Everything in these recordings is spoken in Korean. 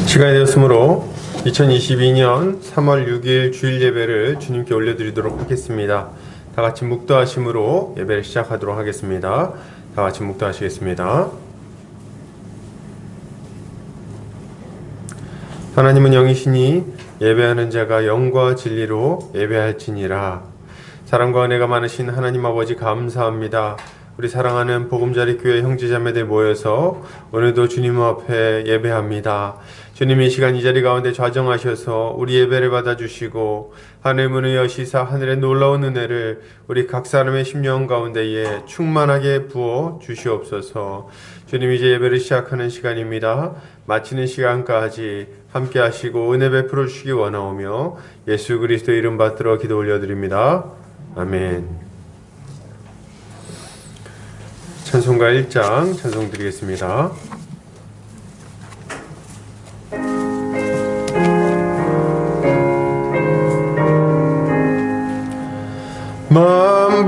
시간이 되었으므로 2022년 3월 6일 주일 예배를 주님께 올려드리도록 하겠습니다. 다같이 묵도하심으로 예배를 시작하도록 하겠습니다. 다같이 묵도하시겠습니다. 하나님은 영이시니 예배하는 자가 영과 진리로 예배할지니라. 사랑과 은혜가 많으신 하나님 아버지 감사합니다. 우리 사랑하는 보금자리 교회 형제자매들 모여서 오늘도 주님 앞에 예배합니다. 주님 이 시간 이 자리 가운데 좌정하셔서 우리 예배를 받아주시고 하늘 문을 여시사 하늘의 놀라운 은혜를 우리 각 사람의 심령 가운데에 충만하게 부어 주시옵소서. 주님 이제 예배를 시작하는 시간입니다. 마치는 시간까지 함께 하시고 은혜 베풀어 주시기 원하오며 예수 그리스도 이름 받들어 기도 올려드립니다. 아멘. 찬송가 1장 찬송 드리겠습니다.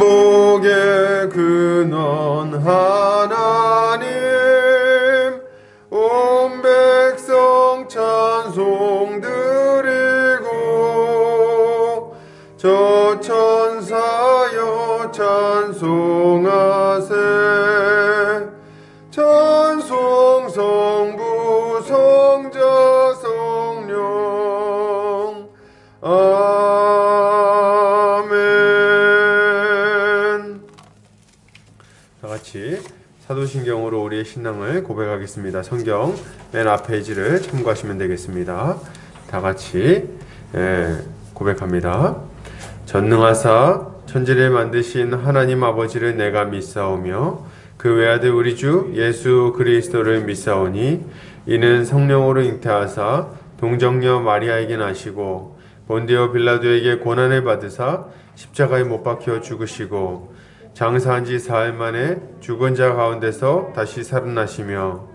만복의 근원 하나님 온 백성 찬송 드리고 저 천사여 찬송하세 찬송 성부 성자 성령 아멘. 다같이 사도신경으로 우리의 신앙을 고백하겠습니다. 성경 맨 앞 페이지를 참고하시면 되겠습니다. 다같이 고백합니다. 전능하사 천지를 만드신 하나님 아버지를 내가 믿사오며 그 외아들 우리 주 예수 그리스도를 믿사오니 이는 성령으로 잉태하사 동정녀 마리아에게 나시고 본디오 빌라도에게 고난을 받으사 십자가에 못 박혀 죽으시고 장사한 지 사흘 만에 죽은 자 가운데서 다시 살아나시며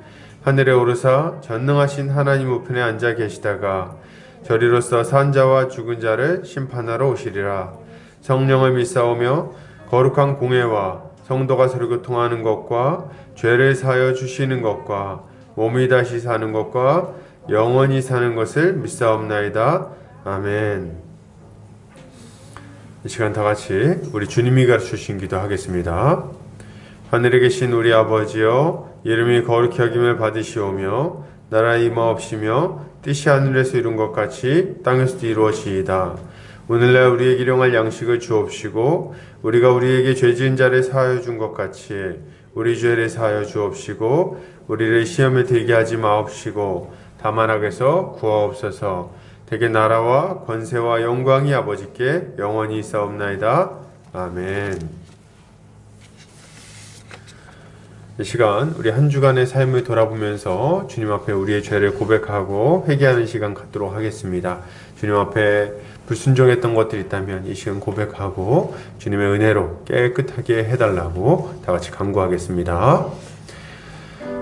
하늘에 오르사 전능하신 하나님 우편에 앉아 계시다가 저리로서 산 자와 죽은 자를 심판하러 오시리라. 성령을 믿사오며 거룩한 공회와 성도가 서로 교통하는 것과 죄를 사하여 주시는 것과 몸이 다시 사는 것과 영원히 사는 것을 믿사옵나이다. 아멘. 이 시간 다같이 우리 주님이 가르쳐주신 기도하겠습니다. 하늘에 계신 우리 아버지여 이름이 거룩히 여김을 받으시오며 나라의 임하옵시며 뜻이 하늘에서 이룬 것 같이 땅에서도 이루어지이다. 오늘날 우리에게 일용할 양식을 주옵시고 우리가 우리에게 죄지은 자를 사하여 준 것 같이 우리 죄를 사하여 주옵시고 우리를 시험에 들게 하지 마옵시고 다만 악에서 구하옵소서. 대개 나라와 권세와 영광이 아버지께 영원히 있사옵나이다. 아멘. 이 시간 우리 한 주간의 삶을 돌아보면서 주님 앞에 우리의 죄를 고백하고 회개하는 시간 갖도록 하겠습니다. 주님 앞에 불순종했던 것들이 있다면 이 시간 고백하고 주님의 은혜로 깨끗하게 해달라고 다같이 간구하겠습니다.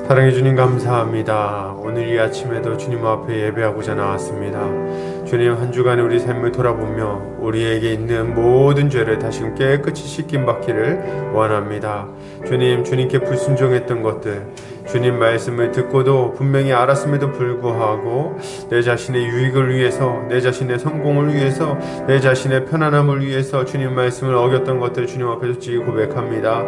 사랑해 주님 감사합니다. 오늘 이 아침에도 주님 앞에 예배하고자 나왔습니다. 주님 한 주간의 우리 삶을 돌아보며 우리에게 있는 모든 죄를 다시금 깨끗이 씻김 받기를 원합니다. 주님께 불순종했던 것들 주님 말씀을 듣고도 분명히 알았음에도 불구하고 내 자신의 유익을 위해서 내 자신의 성공을 위해서 내 자신의 편안함을 위해서 주님 말씀을 어겼던 것들 주님 앞에 솔직히 고백합니다.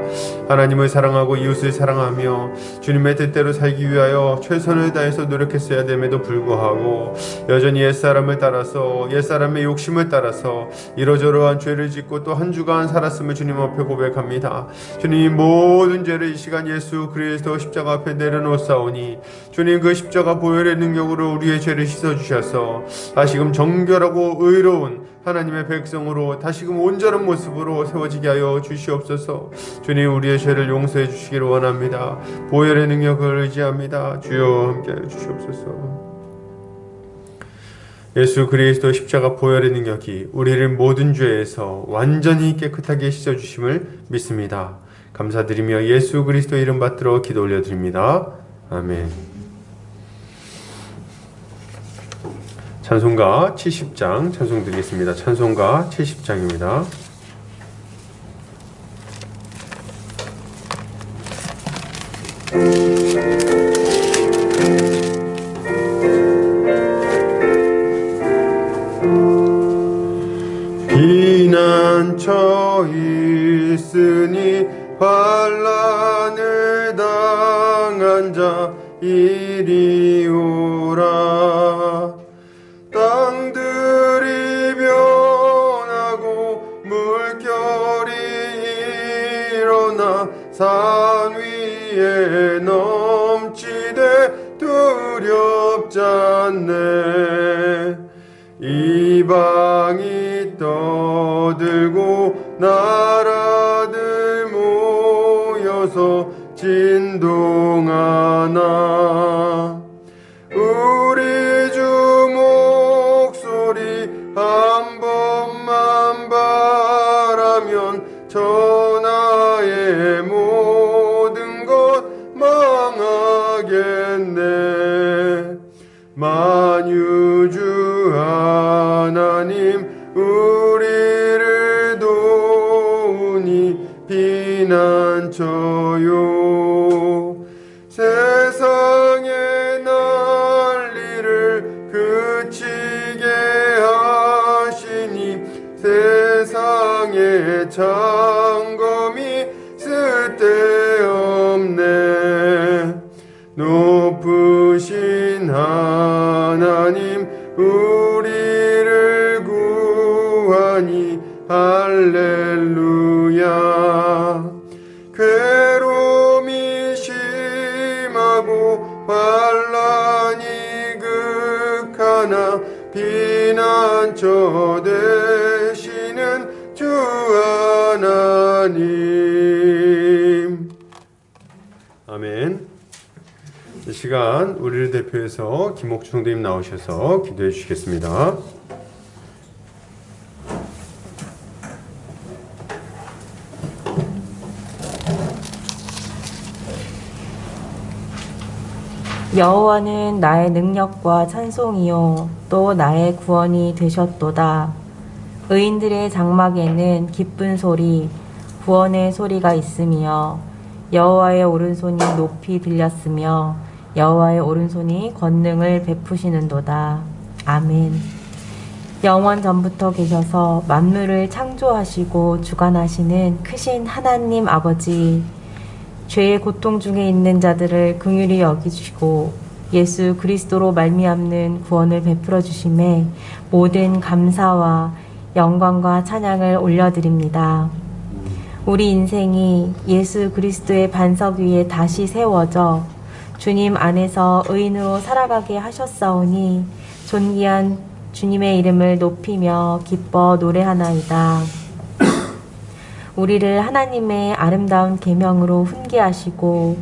하나님을 사랑하고 이웃을 사랑하며 주님의 뜻대로 살기 위하여 최선을 다해서 노력했어야 됨에도 불구하고 여전히 옛사람을 따라서 옛사람의 욕심을 따라서 이러저러한 죄를 짓고 또 한 주간 살았음을 주님 앞에 고백합니다. 주님 모든 죄를 이 시간 예수 그리스도 십자가 앞에 내려놓사오니 주님 그 십자가 보혈의 능력으로 우리의 죄를 씻어주셔서 다시금 정결하고 의로운 하나님의 백성으로 다시금 온전한 모습으로 세워지게 하여 주시옵소서. 주님 우리의 죄를 용서해 주시기를 원합니다. 보혈의 능력을 의지합니다. 주여 함께하여 주시옵소서. 예수 그리스도 십자가 보혈의 능력이 우리를 모든 죄에서 완전히 깨끗하게 씻어주심을 믿습니다. 감사드리며 예수 그리스도 이름 받들어 기도 올려드립니다. 아멘. 찬송가 70장 찬송 드리겠습니다. 찬송가 70장입니다. 넘치되 두렵지 않네. 이방이 떠들고 나라들 모여서 진동하나. 우리 주 목소리 한 번만 바라면 천하의 모든 것 망하겠네. 만유주 하나님 우리를 도우니 피난처요. 세상의 난리를 그치게 하시니 세상의 창검이 쓸데없네. 높으신 하나님 우리를 구하니 할렐루야. 괴로움이 심하고 환난이 극하나 피난처 되시는 주 하나님. 아멘. 이 시간 우리를 대표해서 김옥주 성도님 나오셔서 기도해 주시겠습니다. 여호와는 나의 능력과 찬송이요 또 나의 구원이 되셨도다. 의인들의 장막에는 기쁜 소리, 구원의 소리가 있으며 여호와의 오른손이 높이 들렸으며 여호와의 오른손이 권능을 베푸시는도다. 아멘. 영원 전부터 계셔서 만물을 창조하시고 주관하시는 크신 하나님 아버지, 죄의 고통 중에 있는 자들을 긍휼히 여기시고 예수 그리스도로 말미암는 구원을 베풀어 주심에 모든 감사와 영광과 찬양을 올려드립니다. 우리 인생이 예수 그리스도의 반석 위에 다시 세워져 주님 안에서 의인으로 살아가게 하셨사오니 존귀한 주님의 이름을 높이며 기뻐 노래하나이다. 우리를 하나님의 아름다운 계명으로 훈계하시고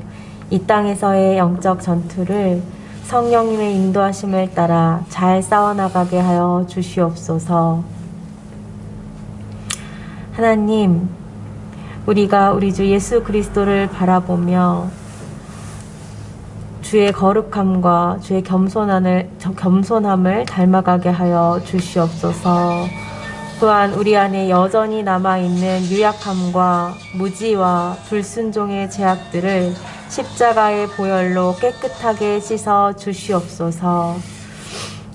이 땅에서의 영적 전투를 성령님의 인도하심을 따라 잘 싸워나가게 하여 주시옵소서. 하나님, 우리가 우리 주 예수 그리스도를 바라보며 주의 거룩함과 주의 겸손함을 닮아가게 하여 주시옵소서. 또한 우리 안에 여전히 남아있는 유약함과 무지와 불순종의 죄악들을 십자가의 보혈로 깨끗하게 씻어 주시옵소서.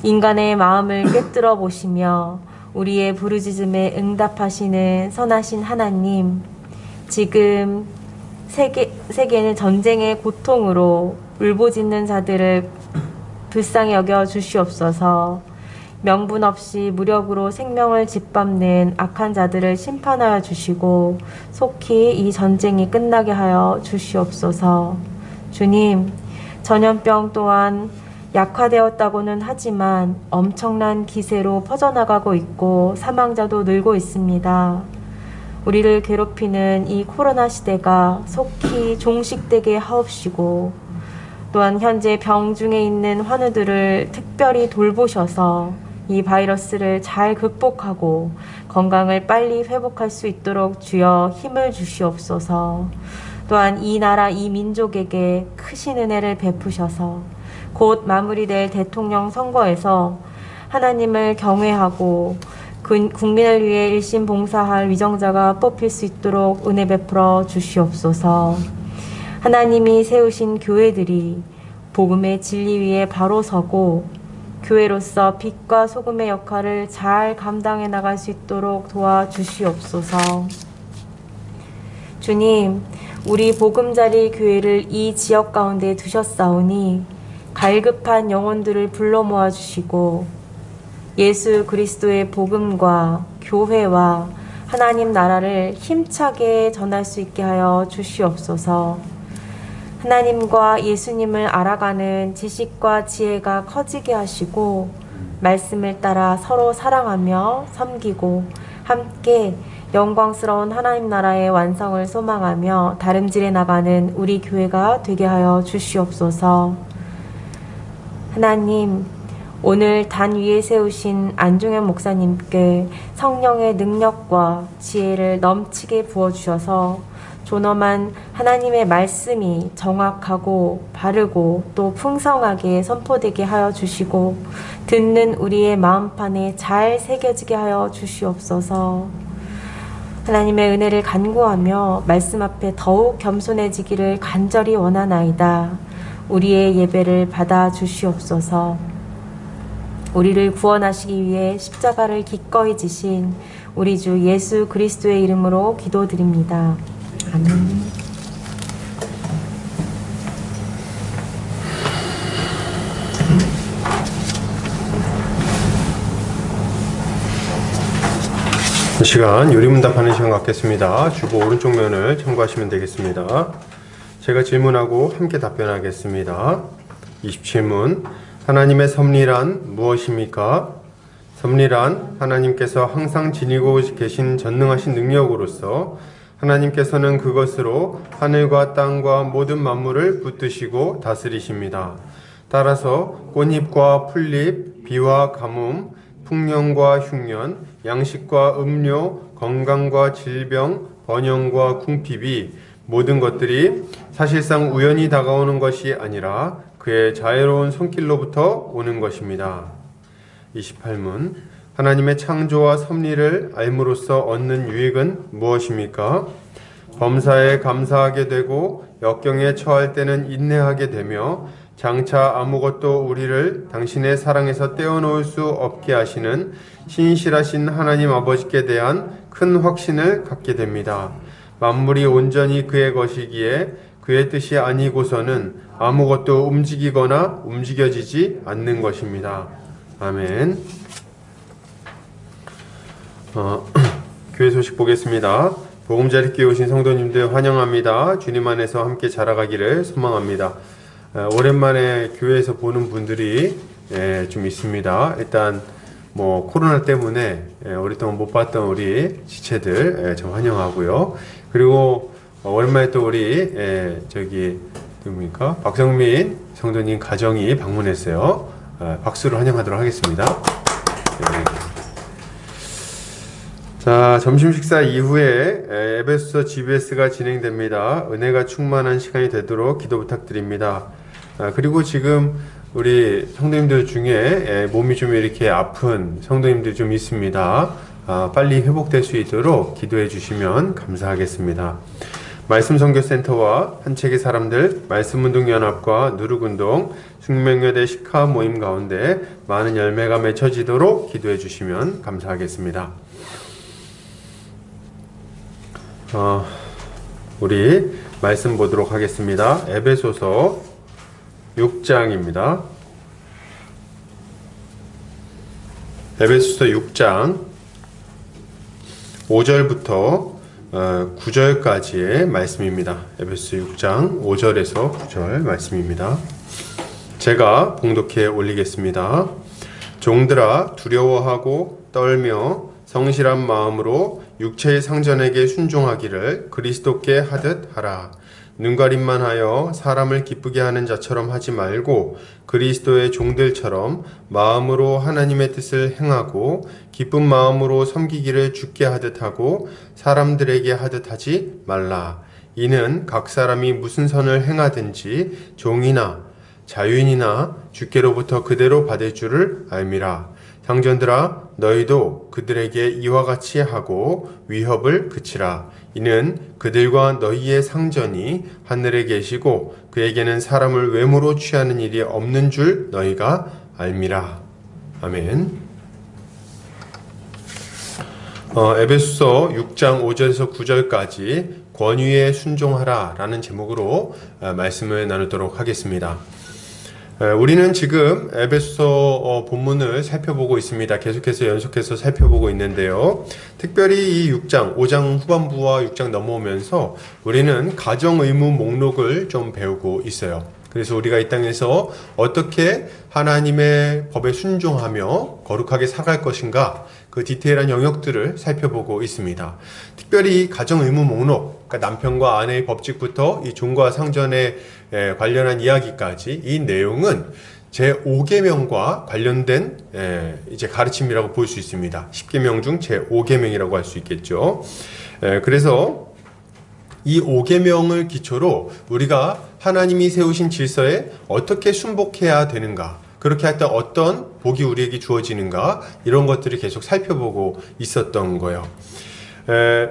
인간의 마음을 꿰뚫어 보시며 우리의 부르짖음에 응답하시는 선하신 하나님, 지금 세계는 전쟁의 고통으로 울부짖는 자들을 불쌍히 여겨 주시옵소서. 명분 없이 무력으로 생명을 짓밟는 악한 자들을 심판하여 주시고 속히 이 전쟁이 끝나게 하여 주시옵소서. 주님, 전염병 또한 약화되었다고는 하지만 엄청난 기세로 퍼져나가고 있고 사망자도 늘고 있습니다. 우리를 괴롭히는 이 코로나 시대가 속히 종식되게 하옵시고 또한 현재 병중에 있는 환우들을 특별히 돌보셔서 이 바이러스를 잘 극복하고 건강을 빨리 회복할 수 있도록 주여 힘을 주시옵소서. 또한 이 나라 이 민족에게 크신 은혜를 베푸셔서 곧 마무리될 대통령 선거에서 하나님을 경외하고 국민을 위해 일심 봉사할 위정자가 뽑힐 수 있도록 은혜 베풀어 주시옵소서. 하나님이 세우신 교회들이 복음의 진리 위에 바로 서고 교회로서 빛과 소금의 역할을 잘 감당해 나갈 수 있도록 도와주시옵소서. 주님, 우리 보금자리 교회를 이 지역 가운데 두셨사오니 갈급한 영혼들을 불러 모아주시고 예수 그리스도의 복음과 교회와 하나님 나라를 힘차게 전할 수 있게 하여 주시옵소서. 하나님과 예수님을 알아가는 지식과 지혜가 커지게 하시고 말씀을 따라 서로 사랑하며 섬기고 함께 영광스러운 하나님 나라의 완성을 소망하며 다름질해 나가는 우리 교회가 되게 하여 주시옵소서. 하나님, 오늘 단 위에 세우신 안종현 목사님께 성령의 능력과 지혜를 넘치게 부어주셔서 존엄한 하나님의 말씀이 정확하고 바르고 또 풍성하게 선포되게 하여 주시고 듣는 우리의 마음판에 잘 새겨지게 하여 주시옵소서. 하나님의 은혜를 간구하며 말씀 앞에 더욱 겸손해지기를 간절히 원하나이다. 우리의 예배를 받아 주시옵소서. 우리를 구원하시기 위해 십자가를 기꺼이 지신 우리 주 예수 그리스도의 이름으로 기도드립니다. 아멘. 이 시간 요리문답하는 시간 갖겠습니다. 주보 오른쪽 면을 참고하시면 되겠습니다. 제가 질문하고 함께 답변하겠습니다. 20질문. 하나님의 섭리란 무엇입니까? 섭리란 하나님께서 항상 지니고 계신 전능하신 능력으로서 하나님께서는 그것으로 하늘과 땅과 모든 만물을 붙드시고 다스리십니다. 따라서 꽃잎과 풀잎, 비와 가뭄, 풍년과 흉년, 양식과 음료, 건강과 질병, 번영과 궁핍이 모든 것들이 사실상 우연히 다가오는 것이 아니라 그의 자애로운 손길로부터 오는 것입니다. 28문. 하나님의 창조와 섭리를 알므로써 얻는 유익은 무엇입니까? 범사에 감사하게 되고 역경에 처할 때는 인내하게 되며 장차 아무것도 우리를 당신의 사랑에서 떼어놓을 수 없게 하시는 신실하신 하나님 아버지께 대한 큰 확신을 갖게 됩니다. 만물이 온전히 그의 것이기에 그의 뜻이 아니고서는 아무것도 움직이거나 움직여지지 않는 것입니다. 아멘. 교회 소식 보겠습니다. 복음자리교회 오신 성도님들 환영합니다. 주님 안에서 함께 자라가기를 소망합니다. 오랜만에 교회에서 보는 분들이 좀 있습니다. 일단 코로나 때문에 오랫동안 못 봤던 우리 지체들 좀 환영하고요. 그리고 오랜만에 또 우리 누굽니까? 박성민 성도님 가정이 방문했어요. 박수로 환영하도록 하겠습니다. 자, 점심 식사 이후에 에베소서 GBS가 진행됩니다. 은혜가 충만한 시간이 되도록 기도 부탁드립니다. 그리고 지금 우리 성도님들 중에 몸이 좀 이렇게 아픈 성도님들 좀 있습니다. 빨리 회복될 수 있도록 기도해 주시면 감사하겠습니다. 말씀선교센터와 한책의 사람들, 말씀운동연합과 누룩운동, 숙명여대 시카 모임 가운데 많은 열매가 맺혀지도록 기도해 주시면 감사하겠습니다. 우리 말씀 보도록 하겠습니다. 에베소서 6장입니다. 에베소서 6장 5절부터 9절까지의 말씀입니다. 에베소서 6장 5절에서 9절 말씀입니다. 제가 봉독해 올리겠습니다. 종들아 두려워하고 떨며 성실한 마음으로 육체의 상전에게 순종하기를 그리스도께 하듯 하라. 눈가림만 하여 사람을 기쁘게 하는 자처럼 하지 말고 그리스도의 종들처럼 마음으로 하나님의 뜻을 행하고 기쁜 마음으로 섬기기를 주께 하듯 하고 사람들에게 하듯 하지 말라. 이는 각 사람이 무슨 선을 행하든지 종이나 자유인이나 주께로부터 그대로 받을 줄을 알미라. 상전들아 너희도 그들에게 이와 같이 하고 위협을 그치라. 이는 그들과 너희의 상전이 하늘에 계시고 그에게는 사람을 외모로 취하는 일이 없는 줄 너희가 알미라. 아멘. 에베소서 6장 5절에서 9절까지 권위에 순종하라 라는 제목으로 말씀을 나누도록 하겠습니다. 우리는 지금 에베소서 본문을 살펴보고 있습니다. 계속해서 연속해서 살펴보고 있는데요. 특별히 이 6장, 5장 후반부와 6장 넘어오면서 우리는 가정 의무 목록을 좀 배우고 있어요. 그래서 우리가 이 땅에서 어떻게 하나님의 법에 순종하며 거룩하게 살아갈 것인가, 그 디테일한 영역들을 살펴보고 있습니다. 특별히 이 가정 의무 목록, 그러니까 남편과 아내의 법칙부터 이 종과 상전에 관련한 이야기까지, 이 내용은 제5계명과 관련된 이제 가르침이라고 볼 수 있습니다. 10계명 중 제5계명이라고 할 수 있겠죠. 그래서 이 5계명을 기초로 우리가 하나님이 세우신 질서에 어떻게 순복해야 되는가, 그렇게 할 때 어떤 복이 우리에게 주어지는가, 이런 것들을 계속 살펴보고 있었던 거예요.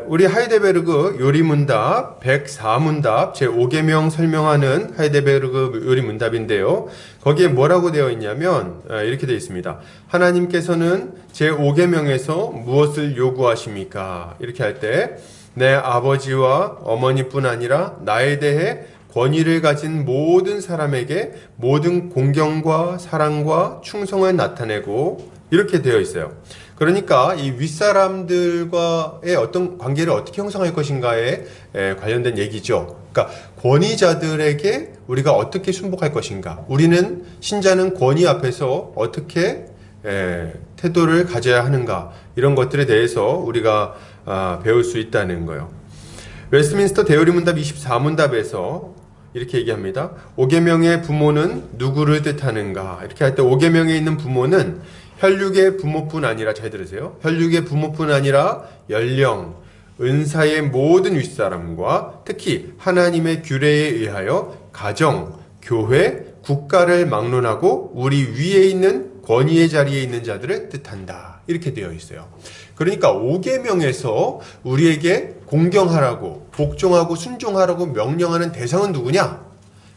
우리 하이데베르그 요리문답 104문답 제5계명 설명하는 하이데베르그 요리문답인데요. 거기에 뭐라고 되어 있냐면 이렇게 되어 있습니다. 하나님께서는 제5계명에서 무엇을 요구하십니까? 이렇게 할 때 내 아버지와 어머니뿐 아니라 나에 대해 권위를 가진 모든 사람에게 모든 공경과 사랑과 충성을 나타내고, 이렇게 되어 있어요. 그러니까 이 윗사람들과의 어떤 관계를 어떻게 형성할 것인가에 관련된 얘기죠. 그러니까 권위자들에게 우리가 어떻게 순복할 것인가, 우리는 신자는 권위 앞에서 어떻게 태도를 가져야 하는가, 이런 것들에 대해서 우리가 배울 수 있다는 거예요. 웨스트민스터 대요리문답 24문답에서 이렇게 얘기합니다. 5계명의 부모는 누구를 뜻하는가? 이렇게 할 때 5계명에 있는 부모는 혈육의 부모뿐 아니라, 잘 들으세요, 혈육의 부모뿐 아니라 연령, 은사의 모든 윗사람과 특히 하나님의 규례에 의하여 가정, 교회, 국가를 막론하고 우리 위에 있는 권위의 자리에 있는 자들을 뜻한다. 이렇게 되어 있어요. 그러니까 5계명에서 우리에게 공경하라고, 복종하고 순종하라고 명령하는 대상은 누구냐?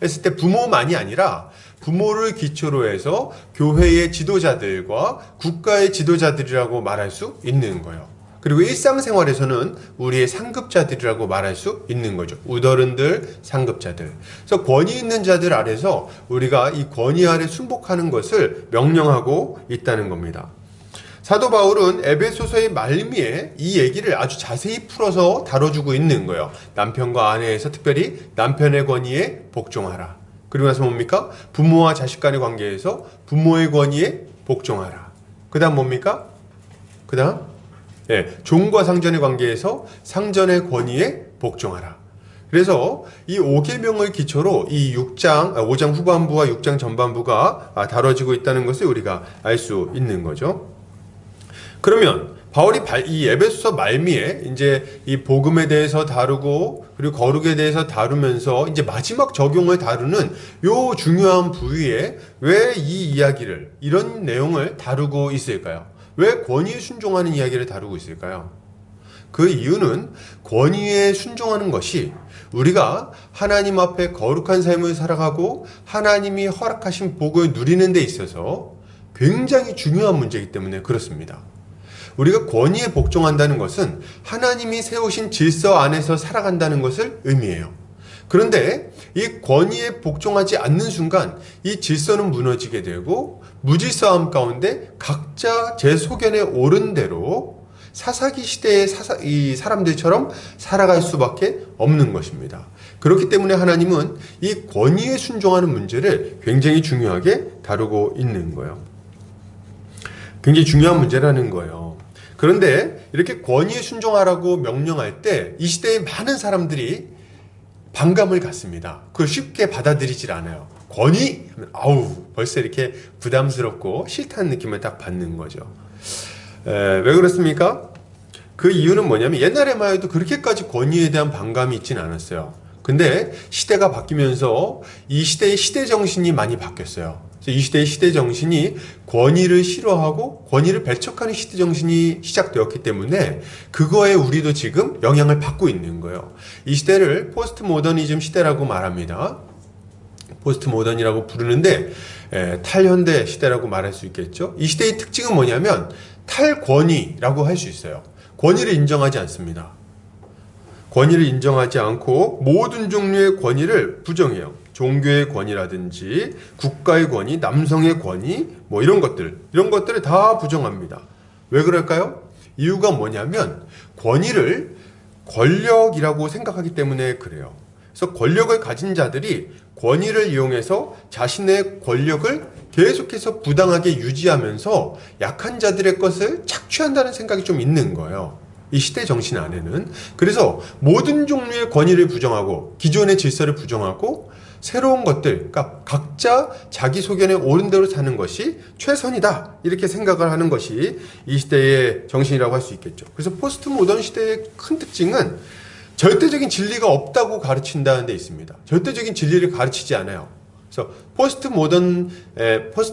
했을 때 부모만이 아니라 부모를 기초로 해서 교회의 지도자들과 국가의 지도자들이라고 말할 수 있는 거예요. 그리고 일상생활에서는 우리의 상급자들이라고 말할 수 있는 거죠. 우더른들, 상급자들. 그래서 권위 있는 자들 아래서 우리가 이 권위 아래 순복하는 것을 명령하고 있다는 겁니다. 사도 바울은 에베소서의 말미에 이 얘기를 아주 자세히 풀어서 다뤄주고 있는 거예요. 남편과 아내에서 특별히 남편의 권위에 복종하라. 그리고 나서 뭡니까? 부모와 자식 간의 관계에서 부모의 권위에 복종하라. 그 다음 뭡니까? 그 다음 종과 상전의 관계에서 상전의 권위에 복종하라. 그래서 이 5계명을 기초로 이 5장 후반부와 6장 전반부가 다뤄지고 있다는 것을 우리가 알 수 있는 거죠. 그러면 바울이 이 에베소서 말미에 이제 이 복음에 대해서 다루고, 그리고 거룩에 대해서 다루면서 이제 마지막 적용을 다루는 요 중요한 부위에 왜 이 이야기를, 이런 내용을 다루고 있을까요? 왜 권위에 순종하는 이야기를 다루고 있을까요? 그 이유는 권위에 순종하는 것이 우리가 하나님 앞에 거룩한 삶을 살아가고 하나님이 허락하신 복을 누리는 데 있어서 굉장히 중요한 문제이기 때문에 그렇습니다. 우리가 권위에 복종한다는 것은 하나님이 세우신 질서 안에서 살아간다는 것을 의미해요. 그런데 이 권위에 복종하지 않는 순간 이 질서는 무너지게 되고 무질서함 가운데 각자 제 소견에 옳은 대로 사사기 시대의 이 사람들처럼 살아갈 수밖에 없는 것입니다. 그렇기 때문에 하나님은 이 권위에 순종하는 문제를 굉장히 중요하게 다루고 있는 거예요. 굉장히 중요한 문제라는 거예요. 그런데 이렇게 권위에 순종하라고 명령할 때 이 시대의 많은 사람들이 반감을 갖습니다. 그걸 쉽게 받아들이질 않아요. 권위? 아우, 벌써 이렇게 부담스럽고 싫다는 느낌을 딱 받는 거죠. 왜 그렇습니까? 그 이유는 뭐냐면 옛날에만 해도 그렇게까지 권위에 대한 반감이 있지는 않았어요. 근데 시대가 바뀌면서 이 시대의 시대 정신이 많이 바뀌었어요. 이 시대의 시대 정신이 권위를 싫어하고 권위를 배척하는 시대 정신이 시작되었기 때문에 그거에 우리도 지금 영향을 받고 있는 거예요. 이 시대를 포스트 모더니즘 시대라고 말합니다. 포스트 모던이라고 부르는데 탈현대 시대라고 말할 수 있겠죠. 이 시대의 특징은 뭐냐면 탈권위라고 할 수 있어요. 권위를 인정하지 않습니다. 권위를 인정하지 않고 모든 종류의 권위를 부정해요. 종교의 권위라든지 국가의 권위, 남성의 권위 뭐 이런 것들을 다 부정합니다. 왜 그럴까요? 이유가 뭐냐면 권위를 권력이라고 생각하기 때문에 그래요. 그래서 권력을 가진 자들이 권위를 이용해서 자신의 권력을 계속해서 부당하게 유지하면서 약한 자들의 것을 착취한다는 생각이 좀 있는 거예요. 이 시대 정신 안에는. 그래서 모든 종류의 권위를 부정하고 기존의 질서를 부정하고 새로운 것들, 그러니까 각자 자기 소견에 옳은 대로 사는 것이 최선이다 이렇게 생각을 하는 것이 이 시대의 정신이라고 할 수 있겠죠. 그래서 포스트 모던 시대의 큰 특징은 절대적인 진리가 없다고 가르친다는 데 있습니다. 절대적인 진리를 가르치지 않아요. 그래서 포스트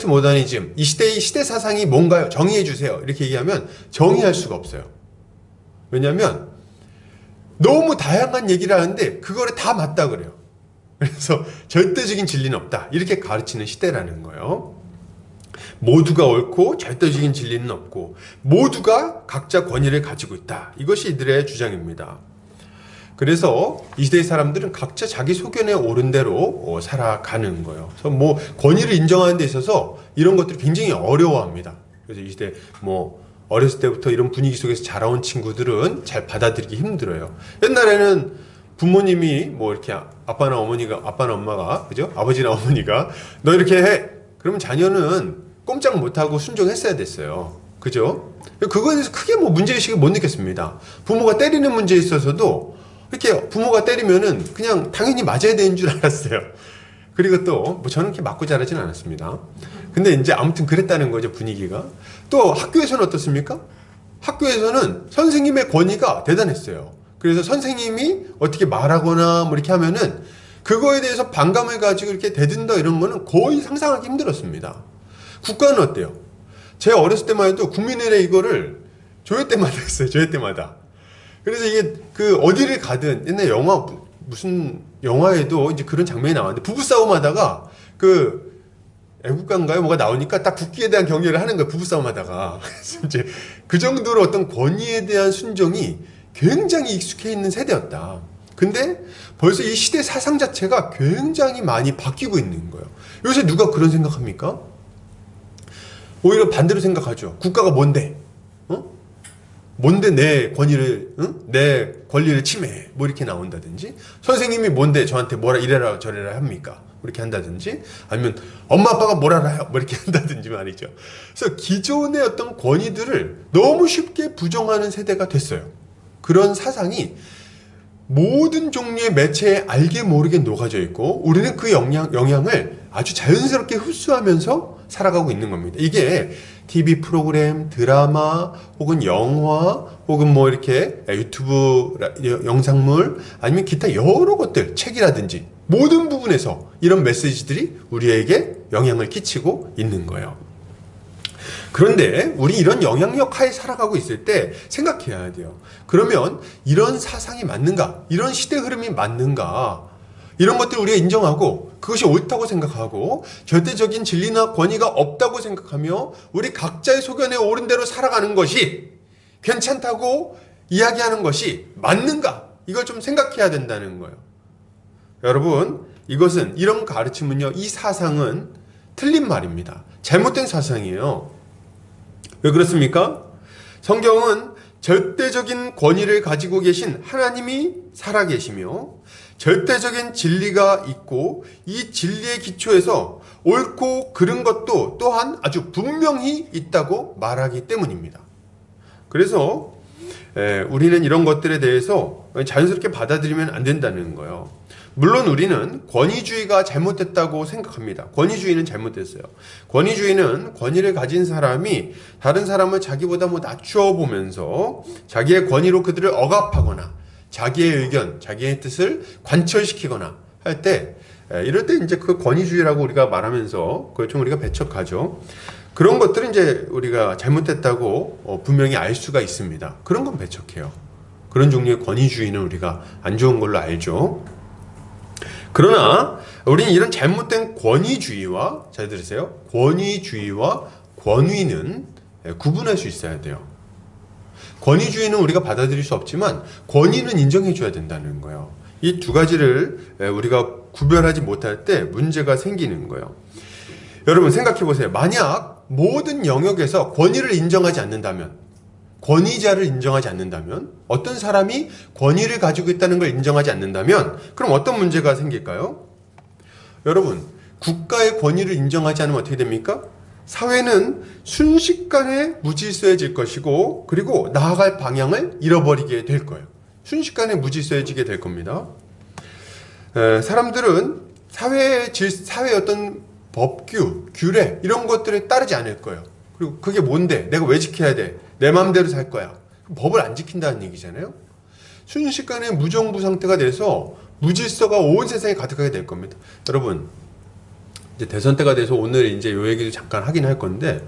모더니즘, 이 시대의 시대 사상이 뭔가요? 정의해 주세요. 이렇게 얘기하면 정의할 수가 없어요. 왜냐하면 너무 다양한 얘기를 하는데 그거를 다 맞다 그래요. 그래서 절대적인 진리는 없다 이렇게 가르치는 시대라는 거예요. 모두가 옳고 절대적인 진리는 없고 모두가 각자 권위를 가지고 있다. 이것이 이들의 주장입니다. 그래서 이 시대의 사람들은 각자 자기 소견에 옳은 대로 살아가는 거예요. 그래서 뭐 권위를 인정하는 데 있어서 이런 것들을 굉장히 어려워합니다. 그래서 이 시대 뭐 어렸을 때부터 이런 분위기 속에서 자라온 친구들은 잘 받아들이기 힘들어요. 옛날에는 부모님이 뭐 이렇게 아빠나 엄마가 그죠? 아버지나 어머니가 너 이렇게 해. 그러면 자녀는 꼼짝 못하고 순종했어야 됐어요. 그죠? 그거에 대해서 크게 뭐 문제의식을 못 느꼈습니다. 부모가 때리는 문제에 있어서도 이렇게 부모가 때리면은 그냥 당연히 맞아야 되는 줄 알았어요. 그리고 또 뭐 저는 이렇게 맞고 자라진 않았습니다. 근데 이제 아무튼 그랬다는 거죠, 분위기가. 또 학교에서는 어떻습니까? 학교에서는 선생님의 권위가 대단했어요. 그래서 선생님이 어떻게 말하거나 뭐 이렇게 하면은 그거에 대해서 반감을 가지고 이렇게 대든다 이런 거는 거의 상상하기 힘들었습니다. 국가는 어때요? 제 어렸을 때만 해도 국민의례 이거를 조회 때마다 했어요. 조회 때마다. 그래서 이게 그 어디를 가든 옛날 무슨 영화에도 이제 그런 장면이 나왔는데 부부싸움 하다가 그 애국가인가요? 뭐가 나오니까 딱 국기에 대한 경계를 하는 거예요. 부부싸움 하다가. 그래서 이제 그 정도로 어떤 권위에 대한 순종이 굉장히 익숙해 있는 세대였다. 근데 벌써 이 시대 사상 자체가 굉장히 많이 바뀌고 있는 거예요. 요새 누가 그런 생각합니까? 오히려 반대로 생각하죠. 국가가 뭔데? 뭔데 내 권위를, 내 권리를 침해해? 뭐 이렇게 나온다든지, 선생님이 뭔데 저한테 뭐라 이래라 저래라 합니까? 이렇게 한다든지, 아니면 엄마 아빠가 뭘 알아요? 뭐 이렇게 한다든지 말이죠. 그래서 기존의 어떤 권위들을 너무 쉽게 부정하는 세대가 됐어요. 그런 사상이 모든 종류의 매체에 알게 모르게 녹아져 있고 우리는 그 영향을 아주 자연스럽게 흡수하면서 살아가고 있는 겁니다. 이게 TV 프로그램, 드라마, 혹은 영화, 혹은 뭐 이렇게 유튜브 영상물, 아니면 기타 여러 것들, 책이라든지 모든 부분에서 이런 메시지들이 우리에게 영향을 끼치고 있는 거예요. 그런데 우리 이런 영향력 하에 살아가고 있을 때 생각해야 돼요. 그러면 이런 사상이 맞는가? 이런 시대 흐름이 맞는가? 이런 것들을 우리가 인정하고 그것이 옳다고 생각하고 절대적인 진리나 권위가 없다고 생각하며 우리 각자의 소견에 옳은 대로 살아가는 것이 괜찮다고 이야기하는 것이 맞는가? 이걸 좀 생각해야 된다는 거예요. 여러분, 이런 가르침은요, 이 사상은 틀린 말입니다. 잘못된 사상이에요. 왜 그렇습니까? 성경은 절대적인 권위를 가지고 계신 하나님이 살아계시며 절대적인 진리가 있고 이 진리의 기초에서 옳고 그른 것도 또한 아주 분명히 있다고 말하기 때문입니다. 그래서 우리는 이런 것들에 대해서 자연스럽게 받아들이면 안 된다는 거예요. 물론 우리는 권위주의가 잘못됐다고 생각합니다. 권위주의는 잘못됐어요. 권위주의는 권위를 가진 사람이 다른 사람을 자기보다 낮추어 보면서 자기의 권위로 그들을 억압하거나 자기의 의견, 자기의 뜻을 관철시키거나 할 때, 이럴 때 이제 그 권위주의라고 우리가 말하면서 그걸 좀 우리가 배척하죠. 그런 것들은 이제 우리가 잘못됐다고 분명히 알 수가 있습니다. 그런 건 배척해요. 그런 종류의 권위주의는 우리가 안 좋은 걸로 알죠. 그러나 우리는 이런 잘못된 권위주의와, 잘 들으세요, 권위주의와 권위는 구분할 수 있어야 돼요. 권위주의는 우리가 받아들일 수 없지만 권위는 인정해 줘야 된다는 거예요. 이 두 가지를 우리가 구별하지 못할 때 문제가 생기는 거예요. 여러분 생각해 보세요. 만약 모든 영역에서 권위를 인정하지 않는다면, 권위자를 인정하지 않는다면, 어떤 사람이 권위를 가지고 있다는 걸 인정하지 않는다면, 그럼 어떤 문제가 생길까요? 여러분, 국가의 권위를 인정하지 않으면 어떻게 됩니까? 사회는 순식간에 무질서해질 것이고, 그리고 나아갈 방향을 잃어버리게 될 거예요. 순식간에 무질서해지게 될 겁니다. 사람들은 사회의 어떤 법규, 규례 이런 것들에 따르지 않을 거예요. 그리고 그게 뭔데? 내가 왜 지켜야 돼? 내 마음대로 살 거야. 법을 안 지킨다는 얘기잖아요. 순식간에 무정부 상태가 돼서 무질서가 온 세상에 가득하게 될 겁니다. 여러분, 이제 대선 때가 돼서 오늘 이제 요 얘기도 잠깐 하긴 할 건데,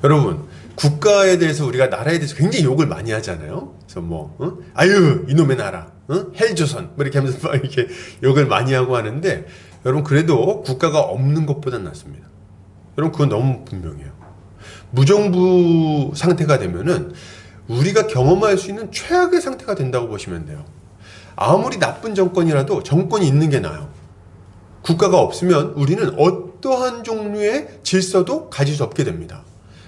여러분, 국가에 대해서 우리가 나라에 대해서 굉장히 욕을 많이 하잖아요. 그래서 뭐, 아유, 이놈의 나라, 헬조선, 뭐 이렇게 하면서 막 이렇게 욕을 많이 하고 하는데, 여러분, 그래도 국가가 없는 것보단 낫습니다. 여러분, 그건 너무 분명해요. 무정부 상태가 되면은 우리가 경험할 수 있는 최악의 상태가 된다고 보시면 돼요. 아무리 나쁜 정권이라도 정권이 있는 게 나아요. 국가가 없으면 우리는 어떠한 종류의 질서도 가질 수 없게 됩니다.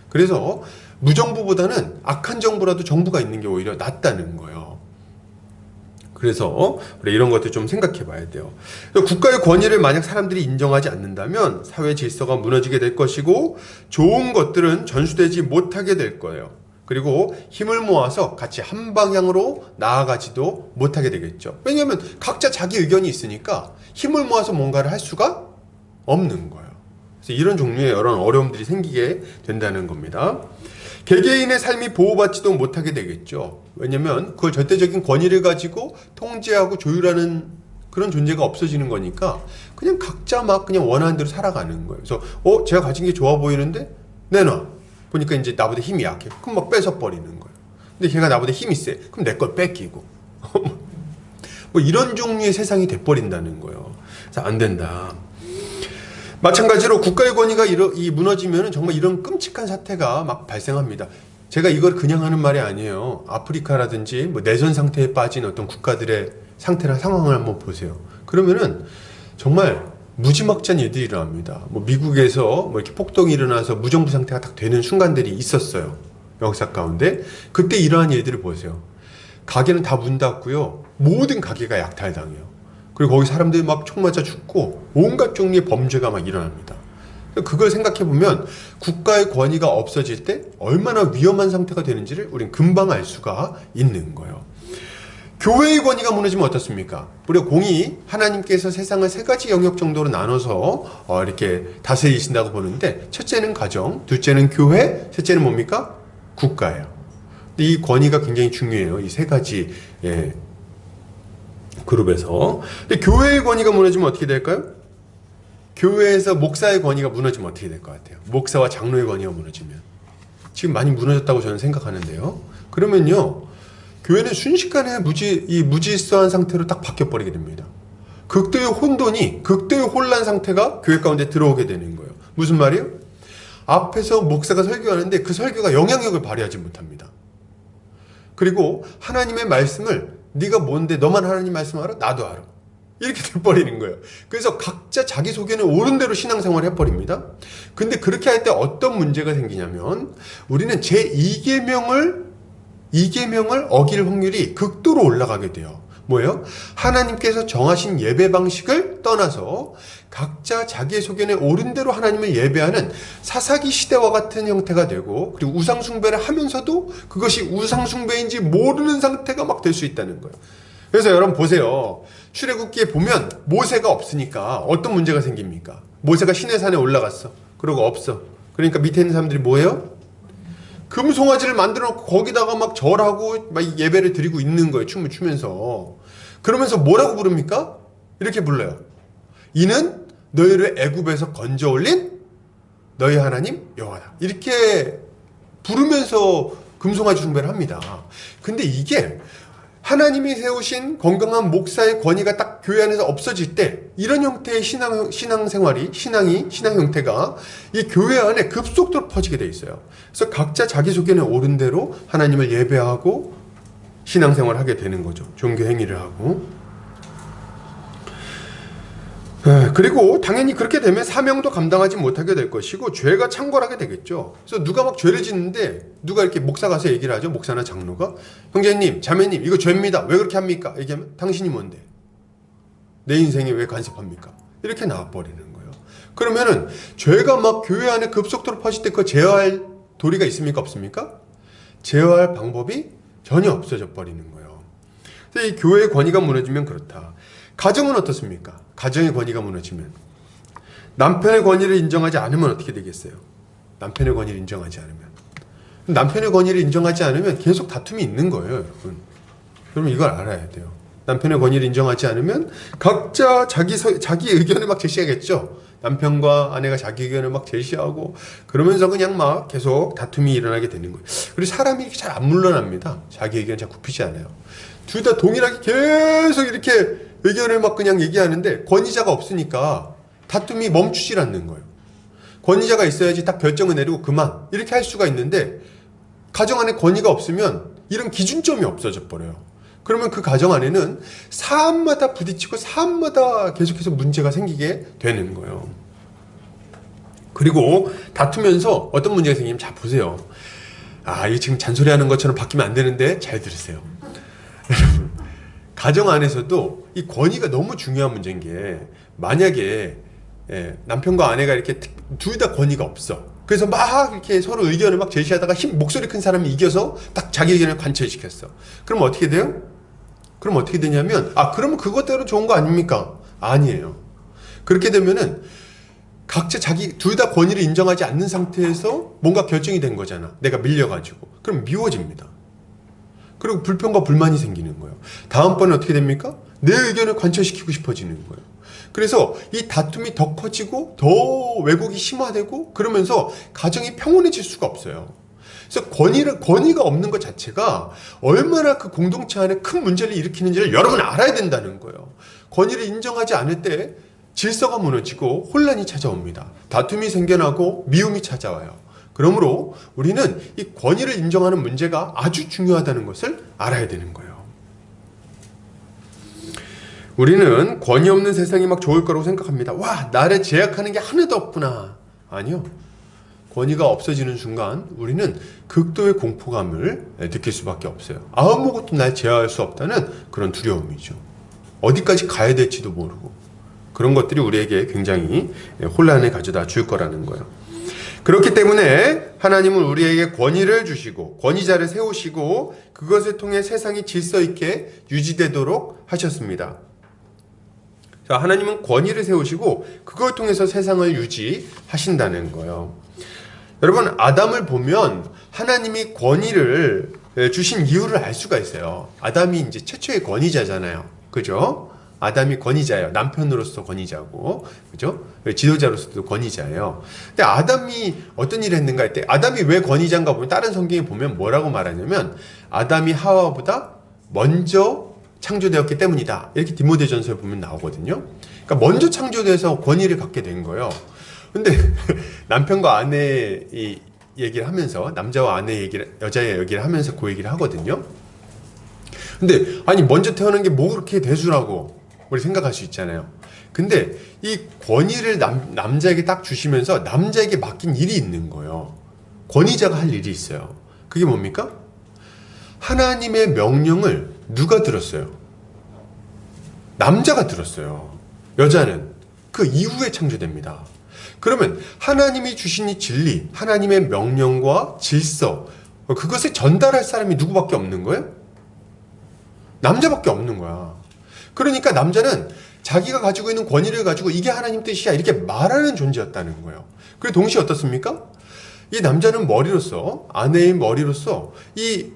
그래서 무정부보다는 악한 정부라도 정부가 있는 게 오히려 낫다는 거예요. 그래서 이런 것들 좀 생각해 봐야 돼요. 국가의 권위를 만약 사람들이 인정하지 않는다면 사회 질서가 무너지게 될 것이고, 좋은 것들은 전수되지 못하게 될 거예요. 그리고 힘을 모아서 같이 한 방향으로 나아가지도 못하게 되겠죠. 왜냐하면 각자 자기 의견이 있으니까 힘을 모아서 뭔가를 할 수가 없는 거예요. 그래서 이런 종류의 여러 어려움들이 생기게 된다는 겁니다. 개개인의 삶이 보호받지도 못하게 되겠죠. 왜냐면 그걸 절대적인 권위를 가지고 통제하고 조율하는 그런 존재가 없어지는 거니까 그냥 각자 막 그냥 원하는 대로 살아가는 거예요. 그래서 제가 가진 게 좋아 보이는데 내놔. 보니까 이제 나보다 힘이 약해. 그럼 막 뺏어버리는 거예요. 근데 걔가 나보다 힘이 세. 그럼 내 걸 뺏기고. 뭐 이런 종류의 세상이 돼버린다는 거예요. 그래서 안 된다. 마찬가지로 국가의 권위가 무너지면 정말 이런 끔찍한 사태가 막 발생합니다. 제가 이걸 그냥 하는 말이 아니에요. 아프리카라든지 뭐 내전 상태에 빠진 어떤 국가들의 상태나 상황을 한번 보세요. 그러면은 정말 무지막지한 일들이 일어납니다. 뭐 미국에서 뭐 이렇게 폭동이 일어나서 무정부 상태가 딱 되는 순간들이 있었어요. 역사 가운데. 그때 이러한 일들을 보세요. 가게는 다 문 닫고요. 모든 가게가 약탈당해요. 그리고 거기 사람들이 막 총 맞아 죽고 온갖 종류의 범죄가 막 일어납니다. 그걸 생각해보면 국가의 권위가 없어질 때 얼마나 위험한 상태가 되는지를 우린 금방 알 수가 있는 거예요. 교회의 권위가 무너지면 어떻습니까? 우리가 공히 하나님께서 세상을 세 가지 영역 정도로 나눠서 이렇게 다스리신다고 보는데, 첫째는 가정, 둘째는 교회, 셋째는 뭡니까? 국가예요. 근데 이 권위가 굉장히 중요해요. 이 세 가지 그룹에서. 근데 교회의 권위가 무너지면 어떻게 될까요? 교회에서 목사의 권위가 무너지면 어떻게 될 것 같아요? 목사와 장로의 권위가 무너지면. 지금 많이 무너졌다고 저는 생각하는데요. 그러면요, 교회는 순식간에 무질서한 상태로 딱 바뀌어버리게 됩니다. 극도의 혼돈이, 극도의 혼란 상태가 교회 가운데 들어오게 되는 거예요. 무슨 말이에요? 앞에서 목사가 설교하는데 그 설교가 영향력을 발휘하지 못합니다. 그리고 하나님의 말씀을 네가 뭔데 너만 하나님 말씀 알아? 나도 알아. 이렇게 돼버리는 거예요. 그래서 각자 자기 속에는 옳은 대로 신앙생활을 해버립니다. 근데 그렇게 할 때 어떤 문제가 생기냐면, 우리는 제2계명을 어길 확률이 극도로 올라가게 돼요. 뭐예요? 하나님께서 정하신 예배 방식을 떠나서 각자 자기의 속에는 옳은 대로 하나님을 예배하는 사사기 시대와 같은 형태가 되고, 그리고 우상숭배를 하면서도 그것이 우상숭배인지 모르는 상태가 막 될 수 있다는 거예요. 그래서 여러분 보세요. 출애굽기에 보면 모세가 없으니까 어떤 문제가 생깁니까? 모세가 시내산에 올라갔어. 그러고 없어. 그러니까 밑에 있는 사람들이 뭐예요? 금송아지를 만들어 놓고 거기다가 막 절하고 막 예배를 드리고 있는 거예요. 춤을 추면서. 그러면서 뭐라고 부릅니까? 이렇게 불러요. 이는 너희를 애굽에서 건져 올린 너희 하나님 여호와다. 이렇게 부르면서 금송아지 숭배를 합니다. 근데 이게 하나님이 세우신 건강한 목사의 권위가 딱 교회 안에서 없어질 때 이런 형태의 신앙 형태가 이 교회 안에 급속도로 퍼지게 돼 있어요. 그래서 각자 자기 속에는 옳은 대로 하나님을 예배하고 신앙생활을 하게 되는 거죠. 종교 행위를 하고. 그리고 당연히 그렇게 되면 사명도 감당하지 못하게 될 것이고 죄가 창궐하게 되겠죠. 그래서 누가 막 죄를 짓는데 누가 이렇게 목사 가서 얘기를 하죠. 목사나 장로가 형제님, 자매님 이거 죄입니다. 왜 그렇게 합니까? 얘기하면 당신이 뭔데? 내 인생에 왜 간섭합니까? 이렇게 나와버리는 거예요. 그러면은 죄가 막 교회 안에 급속도로 퍼질 때 그 제어할 도리가 있습니까? 없습니까? 제어할 방법이 전혀 없어져 버리는 거예요. 그래서 이 교회의 권위가 무너지면 그렇다. 가정은 어떻습니까? 가정의 권위가 무너지면 남편의 권위를 인정하지 않으면 어떻게 되겠어요? 남편의 권위를 인정하지 않으면 남편의 권위를 인정하지 않으면 계속 다툼이 있는 거예요, 여러분. 그러면 이걸 알아야 돼요. 남편의 권위를 인정하지 않으면 각자 자기 의견을 막 제시하겠죠. 남편과 아내가 자기 의견을 막 제시하고 그러면서 그냥 막 계속 다툼이 일어나게 되는 거예요. 그리고 사람이 이렇게 잘 안 물러납니다. 자기 의견 잘 굽히지 않아요. 둘 다 동일하게 계속 이렇게 의견을 막 그냥 얘기하는데 권위자가 없으니까 다툼이 멈추질 않는 거예요. 권위자가 있어야지 딱 결정을 내리고 그만 이렇게 할 수가 있는데 가정 안에 권위가 없으면 이런 기준점이 없어져 버려요. 그러면 그 가정 안에는 사안마다 부딪히고 사안마다 계속해서 문제가 생기게 되는 거예요. 그리고 다투면서 어떤 문제가 생기면 자 보세요. 이게 지금 잔소리하는 것처럼 바뀌면 안 되는데 잘 들으세요. 가정 안에서도 이 권위가 너무 중요한 문제인 게 만약에 남편과 아내가 이렇게 둘 다 권위가 없어. 그래서 막 이렇게 서로 의견을 막 제시하다가 목소리 큰 사람이 이겨서 딱 자기 의견을 관철시켰어. 그럼 어떻게 돼요? 그럼 어떻게 되냐면 그러면 그것대로 좋은 거 아닙니까? 아니에요. 그렇게 되면은 각자 둘 다 권위를 인정하지 않는 상태에서 뭔가 결정이 된 거잖아. 내가 밀려가지고. 그럼 미워집니다. 그리고 불평과 불만이 생기는 거예요. 다음번에 어떻게 됩니까? 내 의견을 관철시키고 싶어지는 거예요. 그래서 이 다툼이 더 커지고 더 왜곡이 심화되고 그러면서 가정이 평온해질 수가 없어요. 그래서 권위가 없는 것 자체가 얼마나 그 공동체 안에 큰 문제를 일으키는지를 여러분 알아야 된다는 거예요. 권위를 인정하지 않을 때 질서가 무너지고 혼란이 찾아옵니다. 다툼이 생겨나고 미움이 찾아와요. 그러므로 우리는 이 권위를 인정하는 문제가 아주 중요하다는 것을 알아야 되는 거예요. 우리는 권위 없는 세상이 막 좋을 거라고 생각합니다. 와, 나를 제약하는 게 하나도 없구나. 아니요. 권위가 없어지는 순간 우리는 극도의 공포감을 느낄 수밖에 없어요. 아무것도 날 제어할 수 없다는 그런 두려움이죠. 어디까지 가야 될지도 모르고 그런 것들이 우리에게 굉장히 혼란을 가져다 줄 거라는 거예요. 그렇기 때문에 하나님은 우리에게 권위를 주시고 권위자를 세우시고 그것을 통해 세상이 질서 있게 유지되도록 하셨습니다. 자, 하나님은 권위를 세우시고 그걸 통해서 세상을 유지하신다는 거예요. 여러분, 아담을 보면 하나님이 권위를 주신 이유를 알 수가 있어요. 아담이 이제 최초의 권위자잖아요. 그죠? 아담이 권위자예요. 남편으로서 권위자고, 그죠? 지도자로서도 권위자예요. 근데 아담이 어떤 일을 했는가 할 때, 아담이 왜 권위자인가 보면 다른 성경에 보면 뭐라고 말하냐면, 아담이 하와보다 먼저 창조되었기 때문이다. 이렇게 디모데전서에 보면 나오거든요. 그러니까 먼저 창조돼서 권위를 갖게 된 거예요. 근데 남편과 아내 얘기를 하면서, 남자와 아내 여자의 얘기를 하면서 그 얘기를 하거든요. 근데 아니 먼저 태어난 게 뭐 그렇게 대수라고 우리 생각할 수 있잖아요. 근데 이 권위를 남자에게 딱 주시면서 남자에게 맡긴 일이 있는 거예요. 권위자가 할 일이 있어요. 그게 뭡니까? 하나님의 명령을 누가 들었어요? 남자가 들었어요. 여자는 그 이후에 창조됩니다. 그러면 하나님이 주신 이 진리, 하나님의 명령과 질서, 그것을 전달할 사람이 누구밖에 없는 거예요? 남자밖에 없는 거야. 그러니까 남자는 자기가 가지고 있는 권위를 가지고 이게 하나님 뜻이야 이렇게 말하는 존재였다는 거예요. 그리고 동시에 어떻습니까? 이 남자는 머리로서, 아내의 머리로서 이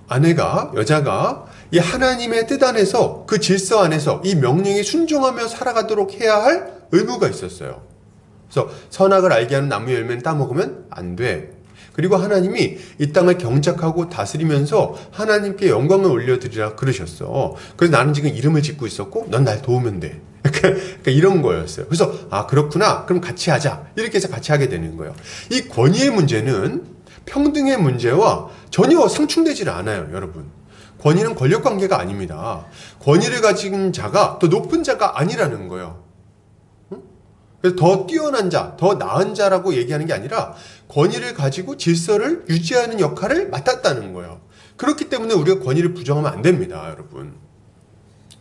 아내가, 여자가 이 하나님의 뜻 안에서 그 질서 안에서 이 명령에 순종하며 살아가도록 해야 할 의무가 있었어요. 그래서 선악을 알게 하는 나무 열매는 따먹으면 안 돼. 그리고 하나님이 이 땅을 경작하고 다스리면서 하나님께 영광을 올려드리라 그러셨어. 그래서 나는 지금 이름을 짓고 있었고 넌 날 도우면 돼. 그러니까 이런 거였어요. 그래서 그렇구나. 그럼 같이 하자. 이렇게 해서 같이 하게 되는 거예요. 이 권위의 문제는 평등의 문제와 전혀 상충되질 않아요, 여러분. 권위는 권력 관계가 아닙니다. 권위를 가진 자가 더 높은 자가 아니라는 거예요. 그래서 더 뛰어난 자, 더 나은 자라고 얘기하는 게 아니라 권위를 가지고 질서를 유지하는 역할을 맡았다는 거예요. 그렇기 때문에 우리가 권위를 부정하면 안 됩니다, 여러분.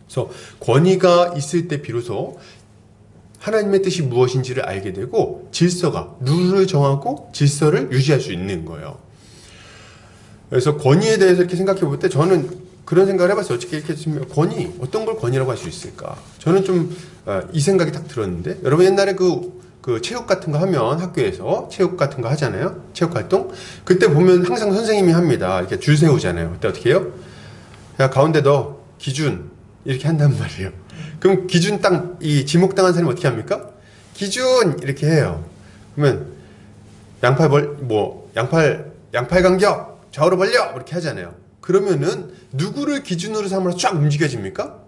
그래서 권위가 있을 때 비로소 하나님의 뜻이 무엇인지를 알게 되고 질서가, 룰을 정하고 질서를 유지할 수 있는 거예요. 그래서 권위에 대해서 이렇게 생각해 볼 때 저는 그런 생각을 해봤어요. 어떻게 이렇게 권위, 어떤 걸 권위라고 할 수 있을까? 저는 좀 이 생각이 딱 들었는데, 여러분 옛날에 그 체육 같은 거 하면 학교에서 체육 같은 거 하잖아요. 체육 활동. 그때 보면 항상 선생님이 합니다. 이렇게 줄 세우잖아요. 그때 어떻게 해요? 야, 가운데 너 기준 이렇게 한단 말이에요. 그럼 기준 딱 이 지목당한 사람이 어떻게 합니까? 기준 이렇게 해요. 그러면 양팔 간격 좌우로 벌려 이렇게 하잖아요. 그러면은 누구를 기준으로 삼아서 쫙 움직여집니까?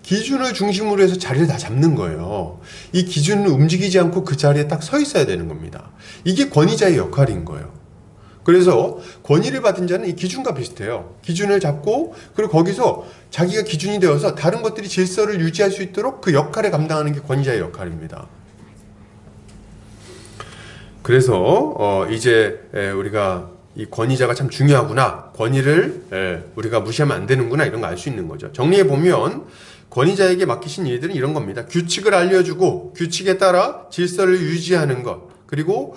기준을 중심으로 해서 자리를 다 잡는 거예요. 이 기준을 움직이지 않고 그 자리에 딱 서 있어야 되는 겁니다. 이게 권위자의 역할인 거예요. 그래서 권위를 받은 자는 이 기준과 비슷해요. 기준을 잡고 그리고 거기서 자기가 기준이 되어서 다른 것들이 질서를 유지할 수 있도록 그 역할을 감당하는 게 권위자의 역할입니다. 그래서 이제 우리가 이 권위자가 참 중요하구나, 권위를 우리가 무시하면 안 되는구나, 이런 거 알 수 있는 거죠. 정리해 보면 권위자에게 맡기신 일들은 이런 겁니다. 규칙을 알려주고 규칙에 따라 질서를 유지하는 것, 그리고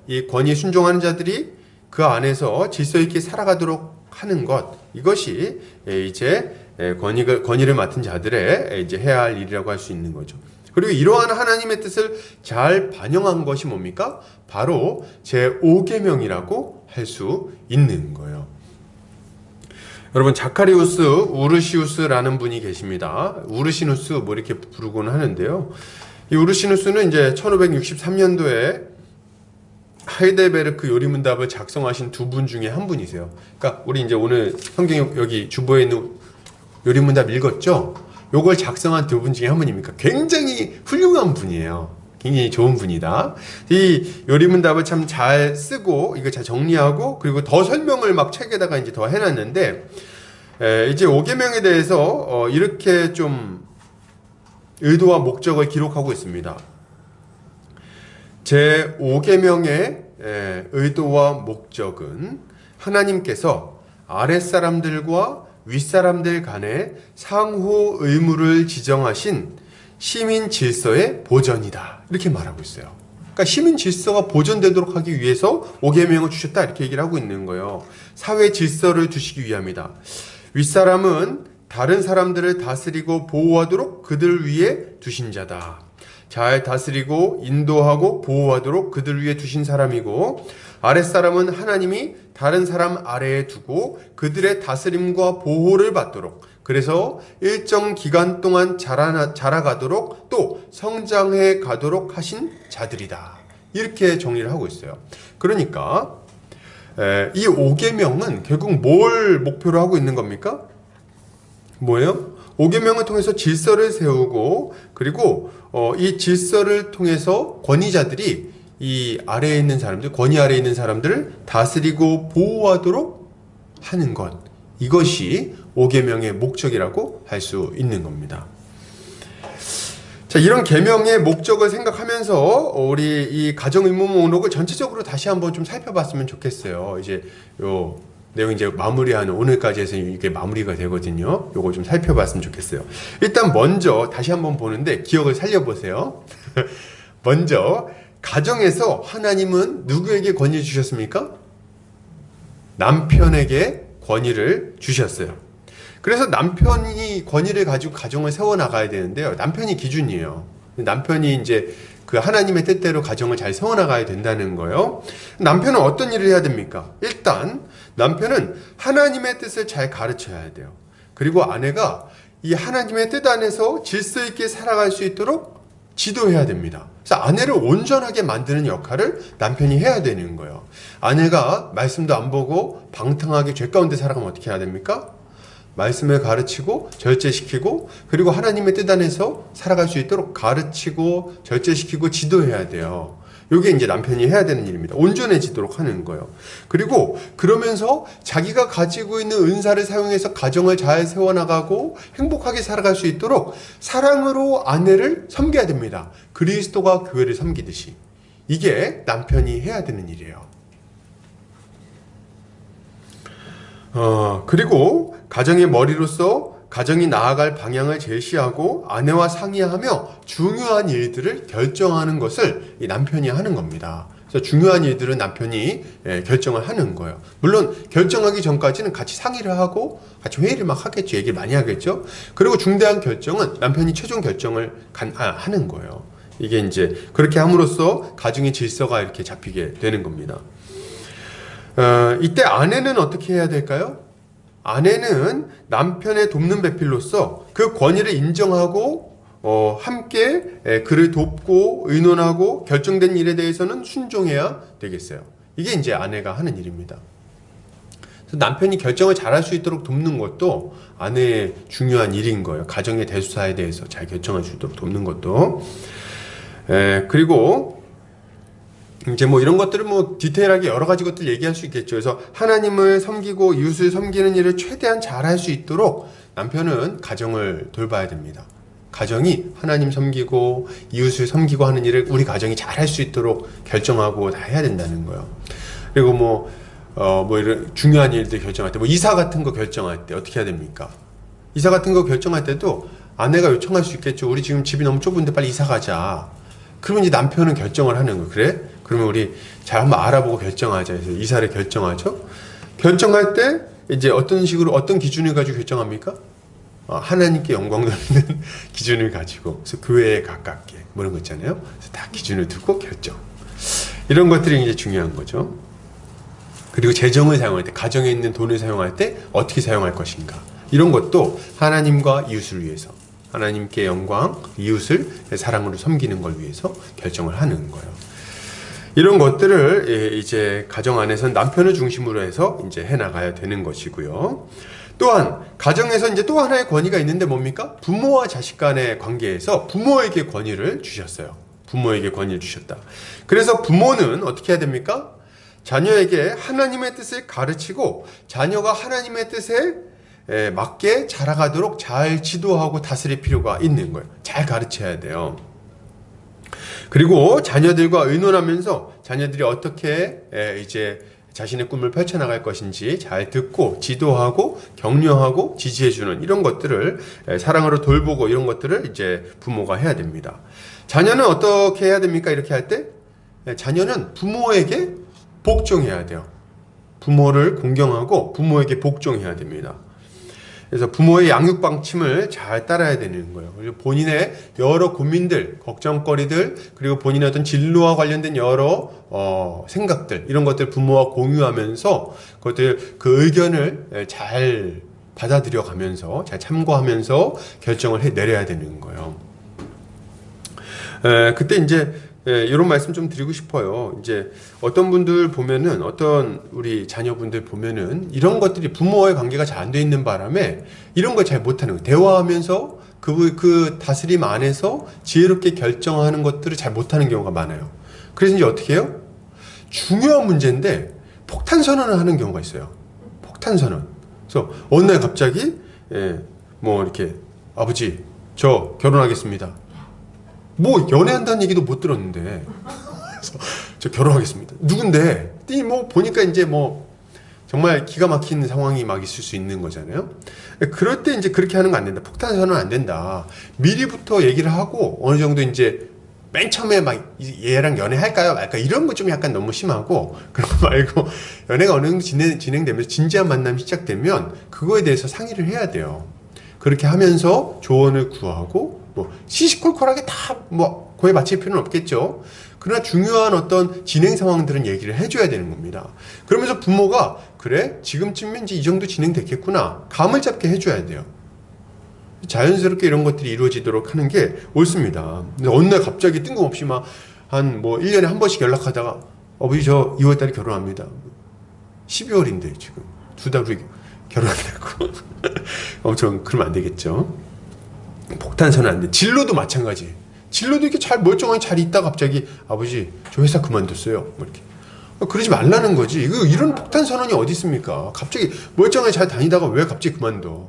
이 권위에 순종하는 자들이 그 안에서 질서 있게 살아가도록 하는 것, 이것이 이제 권위를 맡은 자들의 이제 해야 할 일이라고 할 수 있는 거죠. 그리고 이러한 하나님의 뜻을 잘 반영한 것이 뭡니까? 바로 제5계명이라고 할 수 있는 거예요. 여러분, 자카리우스 우르시우스라는 분이 계십니다. 우르시누스 뭐 이렇게 부르곤 하는데요. 이 우르시누스는 이제 1563년도에 하이델베르크 요리문답을 작성하신 두 분 중에 한 분이세요. 그러니까 우리 이제 오늘 성경 여기 주보에 있는 요리문답 읽었죠? 요걸 작성한 두 분 중에 한 분입니까? 굉장히 훌륭한 분이에요. 굉장히 좋은 분이다. 이 요리문답을 참 잘 쓰고 이거 잘 정리하고 그리고 더 설명을 막 책에다가 이제 더 해놨는데, 이제 5계명에 대해서 이렇게 좀 의도와 목적을 기록하고 있습니다. 제 5계명의 의도와 목적은 하나님께서 아랫사람들과 윗사람들 간에 상호 의무를 지정하신 시민 질서의 보전이다, 이렇게 말하고 있어요. 그러니까 시민 질서가 보존되도록 하기 위해서 5계명을 주셨다, 이렇게 얘기를 하고 있는 거예요. 사회 질서를 두시기 위함이다. 윗사람은 다른 사람들을 다스리고 보호하도록 그들 위에 두신 자다. 잘 다스리고 인도하고 보호하도록 그들 위에 두신 사람이고, 아랫사람은 하나님이 다른 사람 아래에 두고 그들의 다스림과 보호를 받도록, 그래서 일정 기간 동안 자라가도록 또 성장해 가도록 하신 자들이다, 이렇게 정리를 하고 있어요. 그러니까 이 5계명은 결국 뭘 목표로 하고 있는 겁니까? 뭐예요? 5계명을 통해서 질서를 세우고, 그리고 이 질서를 통해서 권위자들이 이 아래에 있는 사람들, 권위 아래에 있는 사람들을 다스리고 보호하도록 하는 것, 이것이 5계명의 목적이라고 할 수 있는 겁니다. 자, 이런 계명의 목적을 생각하면서 우리 이 가정의무 목록을 전체적으로 다시 한번 좀 살펴봤으면 좋겠어요. 이제 요 내용 이제 마무리하는, 오늘까지 해서 이게 마무리가 되거든요. 요거 좀 살펴봤으면 좋겠어요. 일단 먼저 다시 한번 보는데 기억을 살려보세요. 먼저 가정에서 하나님은 누구에게 권위 주셨습니까? 남편에게 권위를 주셨어요. 그래서 남편이 권위를 가지고 가정을 세워나가야 되는데요. 남편이 기준이에요. 남편이 이제 그 하나님의 뜻대로 가정을 잘 세워나가야 된다는 거예요. 남편은 어떤 일을 해야 됩니까? 일단 남편은 하나님의 뜻을 잘 가르쳐야 돼요. 그리고 아내가 이 하나님의 뜻 안에서 질서 있게 살아갈 수 있도록 지도해야 됩니다. 그래서 아내를 온전하게 만드는 역할을 남편이 해야 되는 거예요. 아내가 말씀도 안 보고 방탕하게 죄 가운데 살아가면 어떻게 해야 됩니까? 말씀을 가르치고 절제시키고, 그리고 하나님의 뜻 안에서 살아갈 수 있도록 가르치고 절제시키고 지도해야 돼요. 요게 이제 남편이 해야 되는 일입니다. 온전해지도록 하는 거예요. 그리고 그러면서 자기가 가지고 있는 은사를 사용해서 가정을 잘 세워나가고 행복하게 살아갈 수 있도록 사랑으로 아내를 섬겨야 됩니다. 그리스도가 교회를 섬기듯이. 이게 남편이 해야 되는 일이에요. 그리고 가정의 머리로서 가정이 나아갈 방향을 제시하고 아내와 상의하며 중요한 일들을 결정하는 것을 이 남편이 하는 겁니다. 그래서 중요한 일들은 남편이 결정을 하는 거예요. 물론 결정하기 전까지는 같이 상의를 하고 같이 회의를 막 하겠죠. 얘기를 많이 하겠죠. 그리고 중대한 결정은 남편이 최종 결정을 하는 거예요. 이게 이제 그렇게 함으로써 가정의 질서가 이렇게 잡히게 되는 겁니다. 이때 아내는 어떻게 해야 될까요? 아내는 남편의 돕는 배필로서 그 권위를 인정하고 함께 그를 돕고 의논하고 결정된 일에 대해서는 순종해야 되겠어요. 이게 이제 아내가 하는 일입니다. 그래서 남편이 결정을 잘할 수 있도록 돕는 것도 아내의 중요한 일인 거예요. 가정의 대수사에 대해서 잘 결정할 수 있도록 돕는 것도. 그리고 이제 뭐 이런 것들을 뭐 디테일하게 여러 가지 것들 얘기할 수 있겠죠. 그래서 하나님을 섬기고 이웃을 섬기는 일을 최대한 잘할 수 있도록 남편은 가정을 돌봐야 됩니다. 가정이 하나님 섬기고 이웃을 섬기고 하는 일을 우리 가정이 잘할 수 있도록 결정하고 다 해야 된다는 거예요. 그리고 뭐 이런 중요한 일들 결정할 때, 뭐 이사 같은 거 결정할 때 어떻게 해야 됩니까? 이사 같은 거 결정할 때도 아내가 요청할 수 있겠죠. 우리 지금 집이 너무 좁은데 빨리 이사 가자. 그러면 이제 남편은 결정을 하는 거예요. 그래? 그러면 우리 잘 한번 알아보고 결정하자 해서 이사를 결정하죠. 결정할 때 이제 어떤 식으로 어떤 기준을 가지고 결정합니까? 하나님께 영광 돌리는 기준을 가지고, 그래서 교회에 가깝게 뭐 이런 거 있잖아요. 그래서 다 기준을 두고 결정. 이런 것들이 이제 중요한 거죠. 그리고 재정을 사용할 때, 가정에 있는 돈을 사용할 때 어떻게 사용할 것인가. 이런 것도 하나님과 이웃을 위해서, 하나님께 영광, 이웃을 사랑으로 섬기는 걸 위해서 결정을 하는 거예요. 이런 것들을 이제 가정 안에서는 남편을 중심으로 해서 이제 해나가야 되는 것이고요. 또한 가정에서 이제 또 하나의 권위가 있는데 뭡니까? 부모와 자식 간의 관계에서 부모에게 권위를 주셨어요. 부모에게 권위를 주셨다. 그래서 부모는 어떻게 해야 됩니까? 자녀에게 하나님의 뜻을 가르치고 자녀가 하나님의 뜻에 맞게 자라가도록 잘 지도하고 다스릴 필요가 있는 거예요. 잘 가르쳐야 돼요. 그리고 자녀들과 의논하면서 자녀들이 어떻게 이제 자신의 꿈을 펼쳐나갈 것인지 잘 듣고 지도하고 격려하고 지지해주는 이런 것들을 사랑으로 돌보고 이런 것들을 이제 부모가 해야 됩니다. 자녀는 어떻게 해야 됩니까? 이렇게 할 때 자녀는 부모에게 복종해야 돼요. 부모를 공경하고 부모에게 복종해야 됩니다. 그래서 부모의 양육 방침을 잘 따라야 되는 거예요. 그리고 본인의 여러 고민들, 걱정거리들, 그리고 본인의 어떤 진로와 관련된 여러 생각들, 이런 것들 부모와 공유하면서 그것들 그 의견을 잘 받아들여 가면서 잘 참고하면서 결정을 내려야 되는 거예요. 그때 이제 이런 말씀 좀 드리고 싶어요. 이제 어떤 분들 보면은, 어떤 우리 자녀분들 보면은 이런 것들이 부모와의 관계가 잘 안 돼 있는 바람에 이런 걸 잘 못하는 거예요. 대화하면서 그 다스림 안에서 지혜롭게 결정하는 것들을 잘 못하는 경우가 많아요. 그래서 이제 어떻게 해요? 중요한 문제인데 폭탄 선언을 하는 경우가 있어요. 폭탄 선언. 그래서 어느 날 갑자기 뭐 이렇게 아버지 저 결혼하겠습니다. 뭐 연애한다는 얘기도 못 들었는데 그래서 저 결혼하겠습니다. 누군데? 뭐 보니까 이제 뭐 정말 기가 막힌 상황이 막 있을 수 있는 거잖아요. 그럴 때 이제 그렇게 하는 거 안 된다. 폭탄 선언 안 된다. 미리부터 얘기를 하고 어느 정도 이제 맨 처음에 막 얘랑 연애할까요 말까 이런 거 좀 약간 너무 심하고, 그런 거 말고 연애가 어느 정도 진행되면서 진지한 만남이 시작되면 그거에 대해서 상의를 해야 돼요. 그렇게 하면서 조언을 구하고 뭐 시시콜콜하게 다 뭐 고에 맞출 필요는 없겠죠. 그러나 중요한 어떤 진행 상황들은 얘기를 해줘야 되는 겁니다. 그러면서 부모가 그래 지금쯤이면 이제 이 정도 진행됐겠구나 감을 잡게 해줘야 돼요. 자연스럽게 이런 것들이 이루어지도록 하는 게 옳습니다. 근데 어느 날 갑자기 뜬금없이 막 한 뭐 1년에 한 번씩 연락하다가 어머니 저 2월달에 결혼합니다. 12월인데 지금 2달 후에 결혼한다고 엄청 그러면 안 되겠죠. 폭탄 선언 안 돼. 진로도 마찬가지. 진로도 이렇게 잘 멀쩡하게 잘 있다 갑자기 아버지 저 회사 그만뒀어요. 뭐 이렇게. 그러지 말라는 거지. 이런 폭탄 선언이 어디 있습니까? 갑자기 멀쩡하게 잘 다니다가 왜 갑자기 그만둬?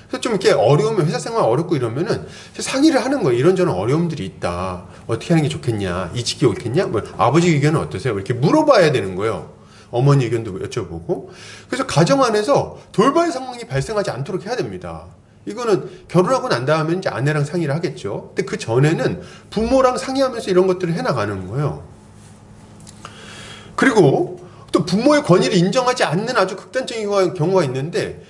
그래서 좀 이렇게 어려우면 회사 생활 어렵고 이러면은 상의를 하는 거예요. 이런저런 어려움들이 있다. 어떻게 하는 게 좋겠냐? 이직이 옳겠냐? 뭐 아버지 의견은 어떠세요? 이렇게 물어봐야 되는 거예요. 어머니 의견도 여쭤보고. 그래서 가정 안에서 돌발 상황이 발생하지 않도록 해야 됩니다. 이거는 결혼하고 난 다음에 이제 아내랑 상의를 하겠죠. 근데 그 전에는 부모랑 상의하면서 이런 것들을 해나가는 거예요. 그리고 또 부모의 권위를 인정하지 않는 아주 극단적인 경우가 있는데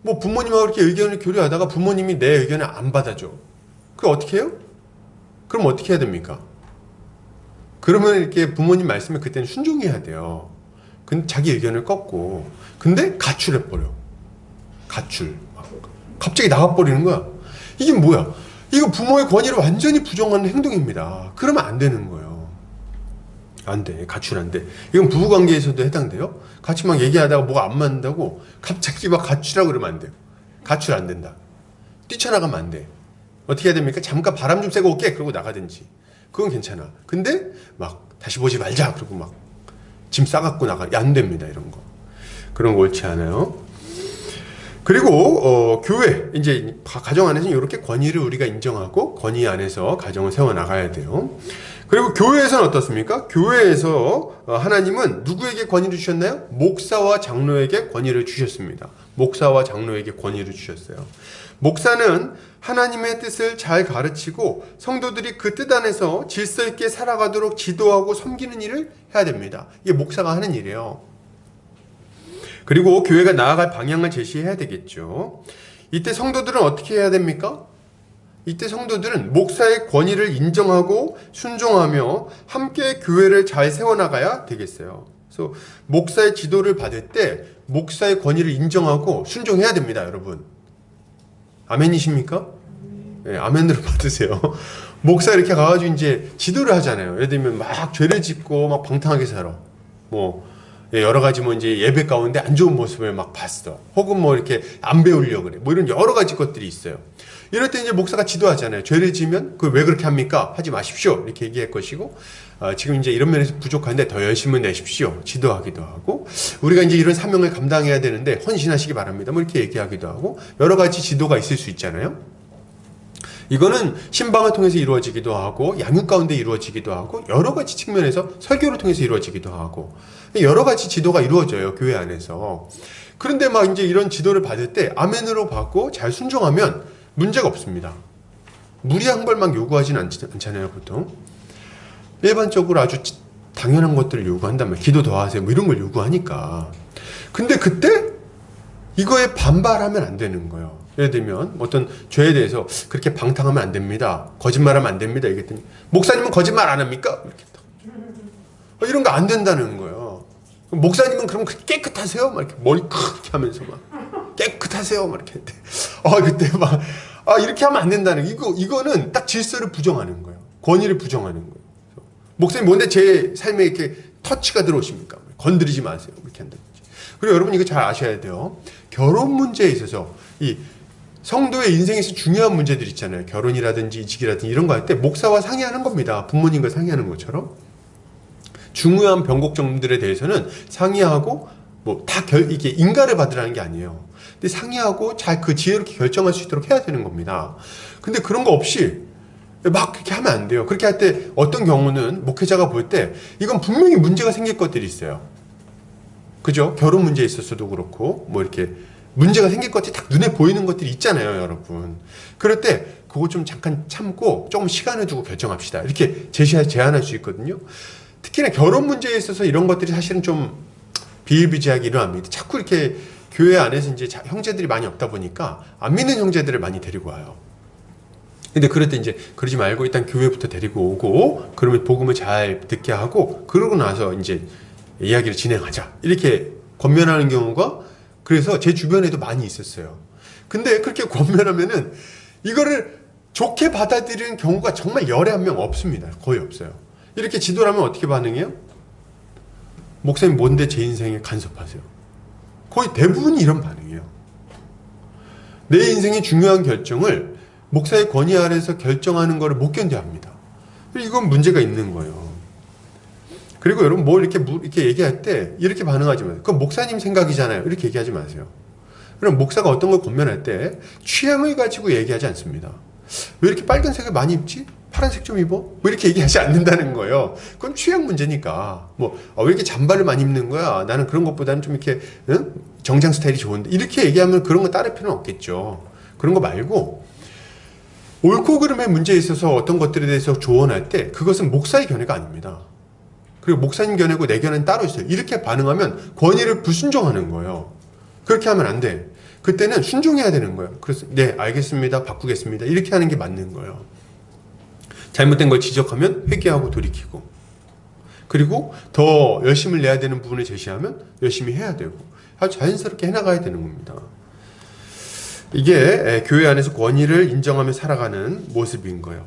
뭐 부모님하고 이렇게 의견을 교류하다가 부모님이 내 의견을 안 받아줘. 그럼 어떻게 해요? 그럼 어떻게 해야 됩니까? 그러면 이렇게 부모님 말씀에 그때는 순종해야 돼요. 근데 자기 의견을 꺾고 근데 가출해버려. 가출. 갑자기 나가버리는 거야. 이게 뭐야? 이거 부모의 권위를 완전히 부정하는 행동입니다. 그러면 안 되는 거예요. 안 돼. 가출 안 돼. 이건 부부관계에서도 해당돼요. 같이 막 얘기하다가 뭐가 안 맞는다고 갑자기 막 가출하고 그러면 안 돼요. 가출 안 된다. 뛰쳐나가면 안 돼. 어떻게 해야 됩니까? 잠깐 바람 좀 쐬고 올게. 그러고 나가든지. 그건 괜찮아. 근데 막 다시 보지 말자. 그러고 막 짐 싸갖고 나가. 안 됩니다. 이런 거. 그런 거 옳지 않아요. 그리고 교회 이제 가정 안에서는 이렇게 권위를 우리가 인정하고 권위 안에서 가정을 세워 나가야 돼요. 그리고 교회에서는 어떻습니까? 교회에서 하나님은 누구에게 권위를 주셨나요? 목사와 장로에게 권위를 주셨습니다. 목사와 장로에게 권위를 주셨어요. 목사는 하나님의 뜻을 잘 가르치고 성도들이 그 뜻 안에서 질서 있게 살아가도록 지도하고 섬기는 일을 해야 됩니다. 이게 목사가 하는 일이에요. 그리고 교회가 나아갈 방향을 제시해야 되겠죠. 이때 성도들은 어떻게 해야 됩니까? 이때 성도들은 목사의 권위를 인정하고 순종하며 함께 교회를 잘 세워나가야 되겠어요. 그래서 목사의 지도를 받을 때 목사의 권위를 인정하고 순종해야 됩니다, 여러분. 아멘이십니까? 네, 아멘으로 받으세요. 목사 이렇게 가가지고 이제 지도를 하잖아요. 예를 들면 막 죄를 짓고 막 방탕하게 살아. 뭐 여러 가지 뭐 이제 예배 가운데 안 좋은 모습을 막 봤어. 혹은 뭐 이렇게 안 배우려고 그래. 뭐 이런 여러 가지 것들이 있어요. 이럴 때 이제 목사가 지도하잖아요. 죄를 지으면 그걸 왜 그렇게 합니까? 하지 마십시오. 이렇게 얘기할 것이고, 지금 이제 이런 면에서 부족한데 더 열심을 내십시오. 지도하기도 하고, 우리가 이제 이런 사명을 감당해야 되는데 헌신하시기 바랍니다. 뭐 이렇게 얘기하기도 하고, 여러 가지 지도가 있을 수 있잖아요. 이거는 신방을 통해서 이루어지기도 하고, 양육 가운데 이루어지기도 하고, 여러 가지 측면에서 설교를 통해서 이루어지기도 하고, 여러 가지 지도가 이루어져요. 교회 안에서. 그런데 막 이제 이런 지도를 받을 때 아멘으로 받고 잘 순종하면 문제가 없습니다. 무리한 걸 막 요구하지는 않잖아요, 보통. 일반적으로 아주 당연한 것들을 요구한단 말이에요. 기도 더 하세요. 뭐 이런 걸 요구하니까. 근데 그때 이거에 반발하면 안 되는 거예요. 예를 들면 어떤 죄에 대해서 그렇게 방탕하면 안 됩니다. 거짓말하면 안 됩니다. 이랬더니 목사님은 거짓말 안 합니까? 이렇게 이런 거 안 된다는 거예요. 목사님은 그럼 깨끗하세요? 막 이렇게 머리 크게 하면서 막 깨끗하세요? 막 이렇게 했대. 그때 막 이렇게 하면 안 된다는 이거는 딱 질서를 부정하는 거예요. 권위를 부정하는 거예요. 목사님 뭔데 제 삶에 이렇게 터치가 들어오십니까? 건드리지 마세요. 이렇게 한다든지. 그리고 여러분 이거 잘 아셔야 돼요. 결혼 문제에 있어서 이 성도의 인생에서 중요한 문제들 있잖아요. 결혼이라든지 이직이라든지 이런 거 할 때 목사와 상의하는 겁니다. 부모님과 상의하는 것처럼. 중요한 변곡점들에 대해서는 상의하고 뭐 다 이게 인가를 받으라는 게 아니에요. 근데 상의하고 잘 그 지혜롭게 결정할 수 있도록 해야 되는 겁니다. 근데 그런 거 없이 막 그렇게 하면 안 돼요. 그렇게 할 때 어떤 경우는 목회자가 볼 때 이건 분명히 문제가 생길 것들이 있어요. 그죠? 결혼 문제에 있어서도 그렇고 뭐 이렇게 문제가 생길 것들이 딱 눈에 보이는 것들이 있잖아요, 여러분. 그럴 때 그거 좀 잠깐 참고 조금 시간을 두고 결정합시다. 이렇게 제안할 수 있거든요. 특히나 결혼 문제에 있어서 이런 것들이 사실은 좀 비일비재하게 일어납니다. 자꾸 이렇게 교회 안에서 이제 형제들이 많이 없다 보니까 안 믿는 형제들을 많이 데리고 와요. 근데 그럴 때 이제 그러지 말고 일단 교회부터 데리고 오고 그러면 복음을 잘 듣게 하고 그러고 나서 이제 이야기를 진행하자. 이렇게 권면하는 경우가 그래서 제 주변에도 많이 있었어요. 근데 그렇게 권면하면은 이거를 좋게 받아들이는 경우가 정말 열에 한 명 없습니다. 거의 없어요. 이렇게 지도를 하면 어떻게 반응해요? 목사님 뭔데 제 인생에 간섭하세요? 거의 대부분이 이런 반응이에요. 내 인생의 중요한 결정을 목사의 권위 아래에서 결정하는 것을 못 견뎌합니다. 이건 문제가 있는 거예요. 그리고 여러분 뭘 이렇게 얘기할 때 이렇게 반응하지 마세요. 그건 목사님 생각이잖아요. 이렇게 얘기하지 마세요. 그럼 목사가 어떤 걸 권면할 때 취향을 가지고 얘기하지 않습니다. 왜 이렇게 빨간색을 많이 입지? 파란색 좀 입어? 뭐 이렇게 얘기하지 않는다는 거예요. 그건 취향 문제니까. 왜 이렇게 잠바를 많이 입는 거야? 나는 그런 것보다는 좀 이렇게, 응? 정장 스타일이 좋은데. 이렇게 얘기하면 그런 거 따를 필요는 없겠죠. 그런 거 말고, 옳고 그름의 문제에 있어서 어떤 것들에 대해서 조언할 때, 그것은 목사의 견해가 아닙니다. 그리고 목사님 견해고 내 견해는 따로 있어요. 이렇게 반응하면 권위를 불순종하는 거예요. 그렇게 하면 안 돼. 그때는 순종해야 되는 거예요. 그래서 네, 알겠습니다. 바꾸겠습니다. 이렇게 하는 게 맞는 거예요. 잘못된 걸 지적하면 회개하고 돌이키고, 그리고 더 열심을 내야 되는 부분을 제시하면 열심히 해야 되고, 아주 자연스럽게 해나가야 되는 겁니다. 이게 교회 안에서 권위를 인정하며 살아가는 모습인 거예요.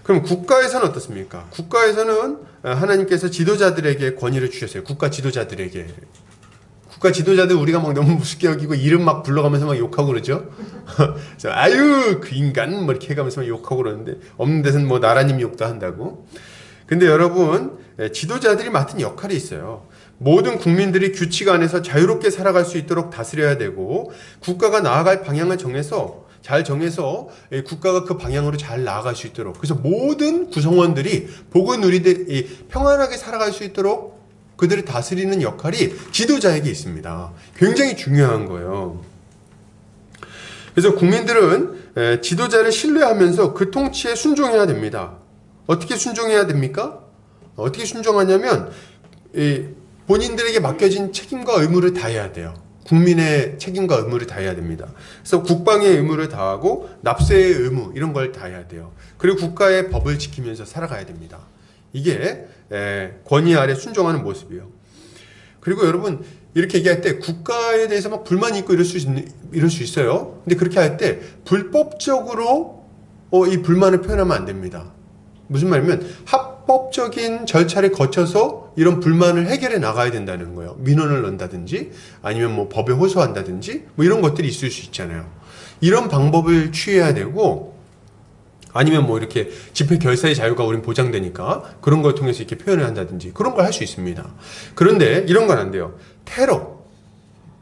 그럼 국가에서는 어떻습니까? 국가에서는 하나님께서 지도자들에게 권위를 주셨어요. 국가 지도자들에게. 국가 지도자들 우리가 막 너무 무섭게 여기고 이름 막 불러가면서 막 욕하고 그러죠. 아유 그 인간 뭐 이렇게 해가면서 막 욕하고 그러는데, 없는 데서는 뭐 나라님 욕도 한다고. 근데 여러분, 지도자들이 맡은 역할이 있어요. 모든 국민들이 규칙 안에서 자유롭게 살아갈 수 있도록 다스려야 되고, 국가가 나아갈 방향을 잘 정해서 국가가 그 방향으로 잘 나아갈 수 있도록, 그래서 모든 구성원들이 복을 누리되 평안하게 살아갈 수 있도록 그들을 다스리는 역할이 지도자에게 있습니다. 굉장히 중요한 거예요. 그래서 국민들은 지도자를 신뢰하면서 그 통치에 순종해야 됩니다. 어떻게 순종해야 됩니까? 어떻게 순종하냐면 본인들에게 맡겨진 책임과 의무를 다해야 돼요. 국민의 책임과 의무를 다해야 됩니다. 그래서 국방의 의무를 다하고 납세의 의무 이런 걸 다해야 돼요. 그리고 국가의 법을 지키면서 살아가야 됩니다. 이게 권위 아래 순종하는 모습이에요. 그리고 여러분, 이렇게 얘기할 때 국가에 대해서 막 불만이 있고 이럴 수 있어요. 근데 그렇게 할 때 불법적으로 이 불만을 표현하면 안 됩니다. 무슨 말이냐면 합법적인 절차를 거쳐서 이런 불만을 해결해 나가야 된다는 거예요. 민원을 넣는다든지 아니면 뭐 법에 호소한다든지 뭐 이런 것들이 있을 수 있잖아요. 이런 방법을 취해야 되고, 아니면 뭐 이렇게 집회 결사의 자유가 우린 보장되니까 그런 걸 통해서 이렇게 표현을 한다든지 그런 걸 할 수 있습니다. 그런데 이런 건 안 돼요. 테러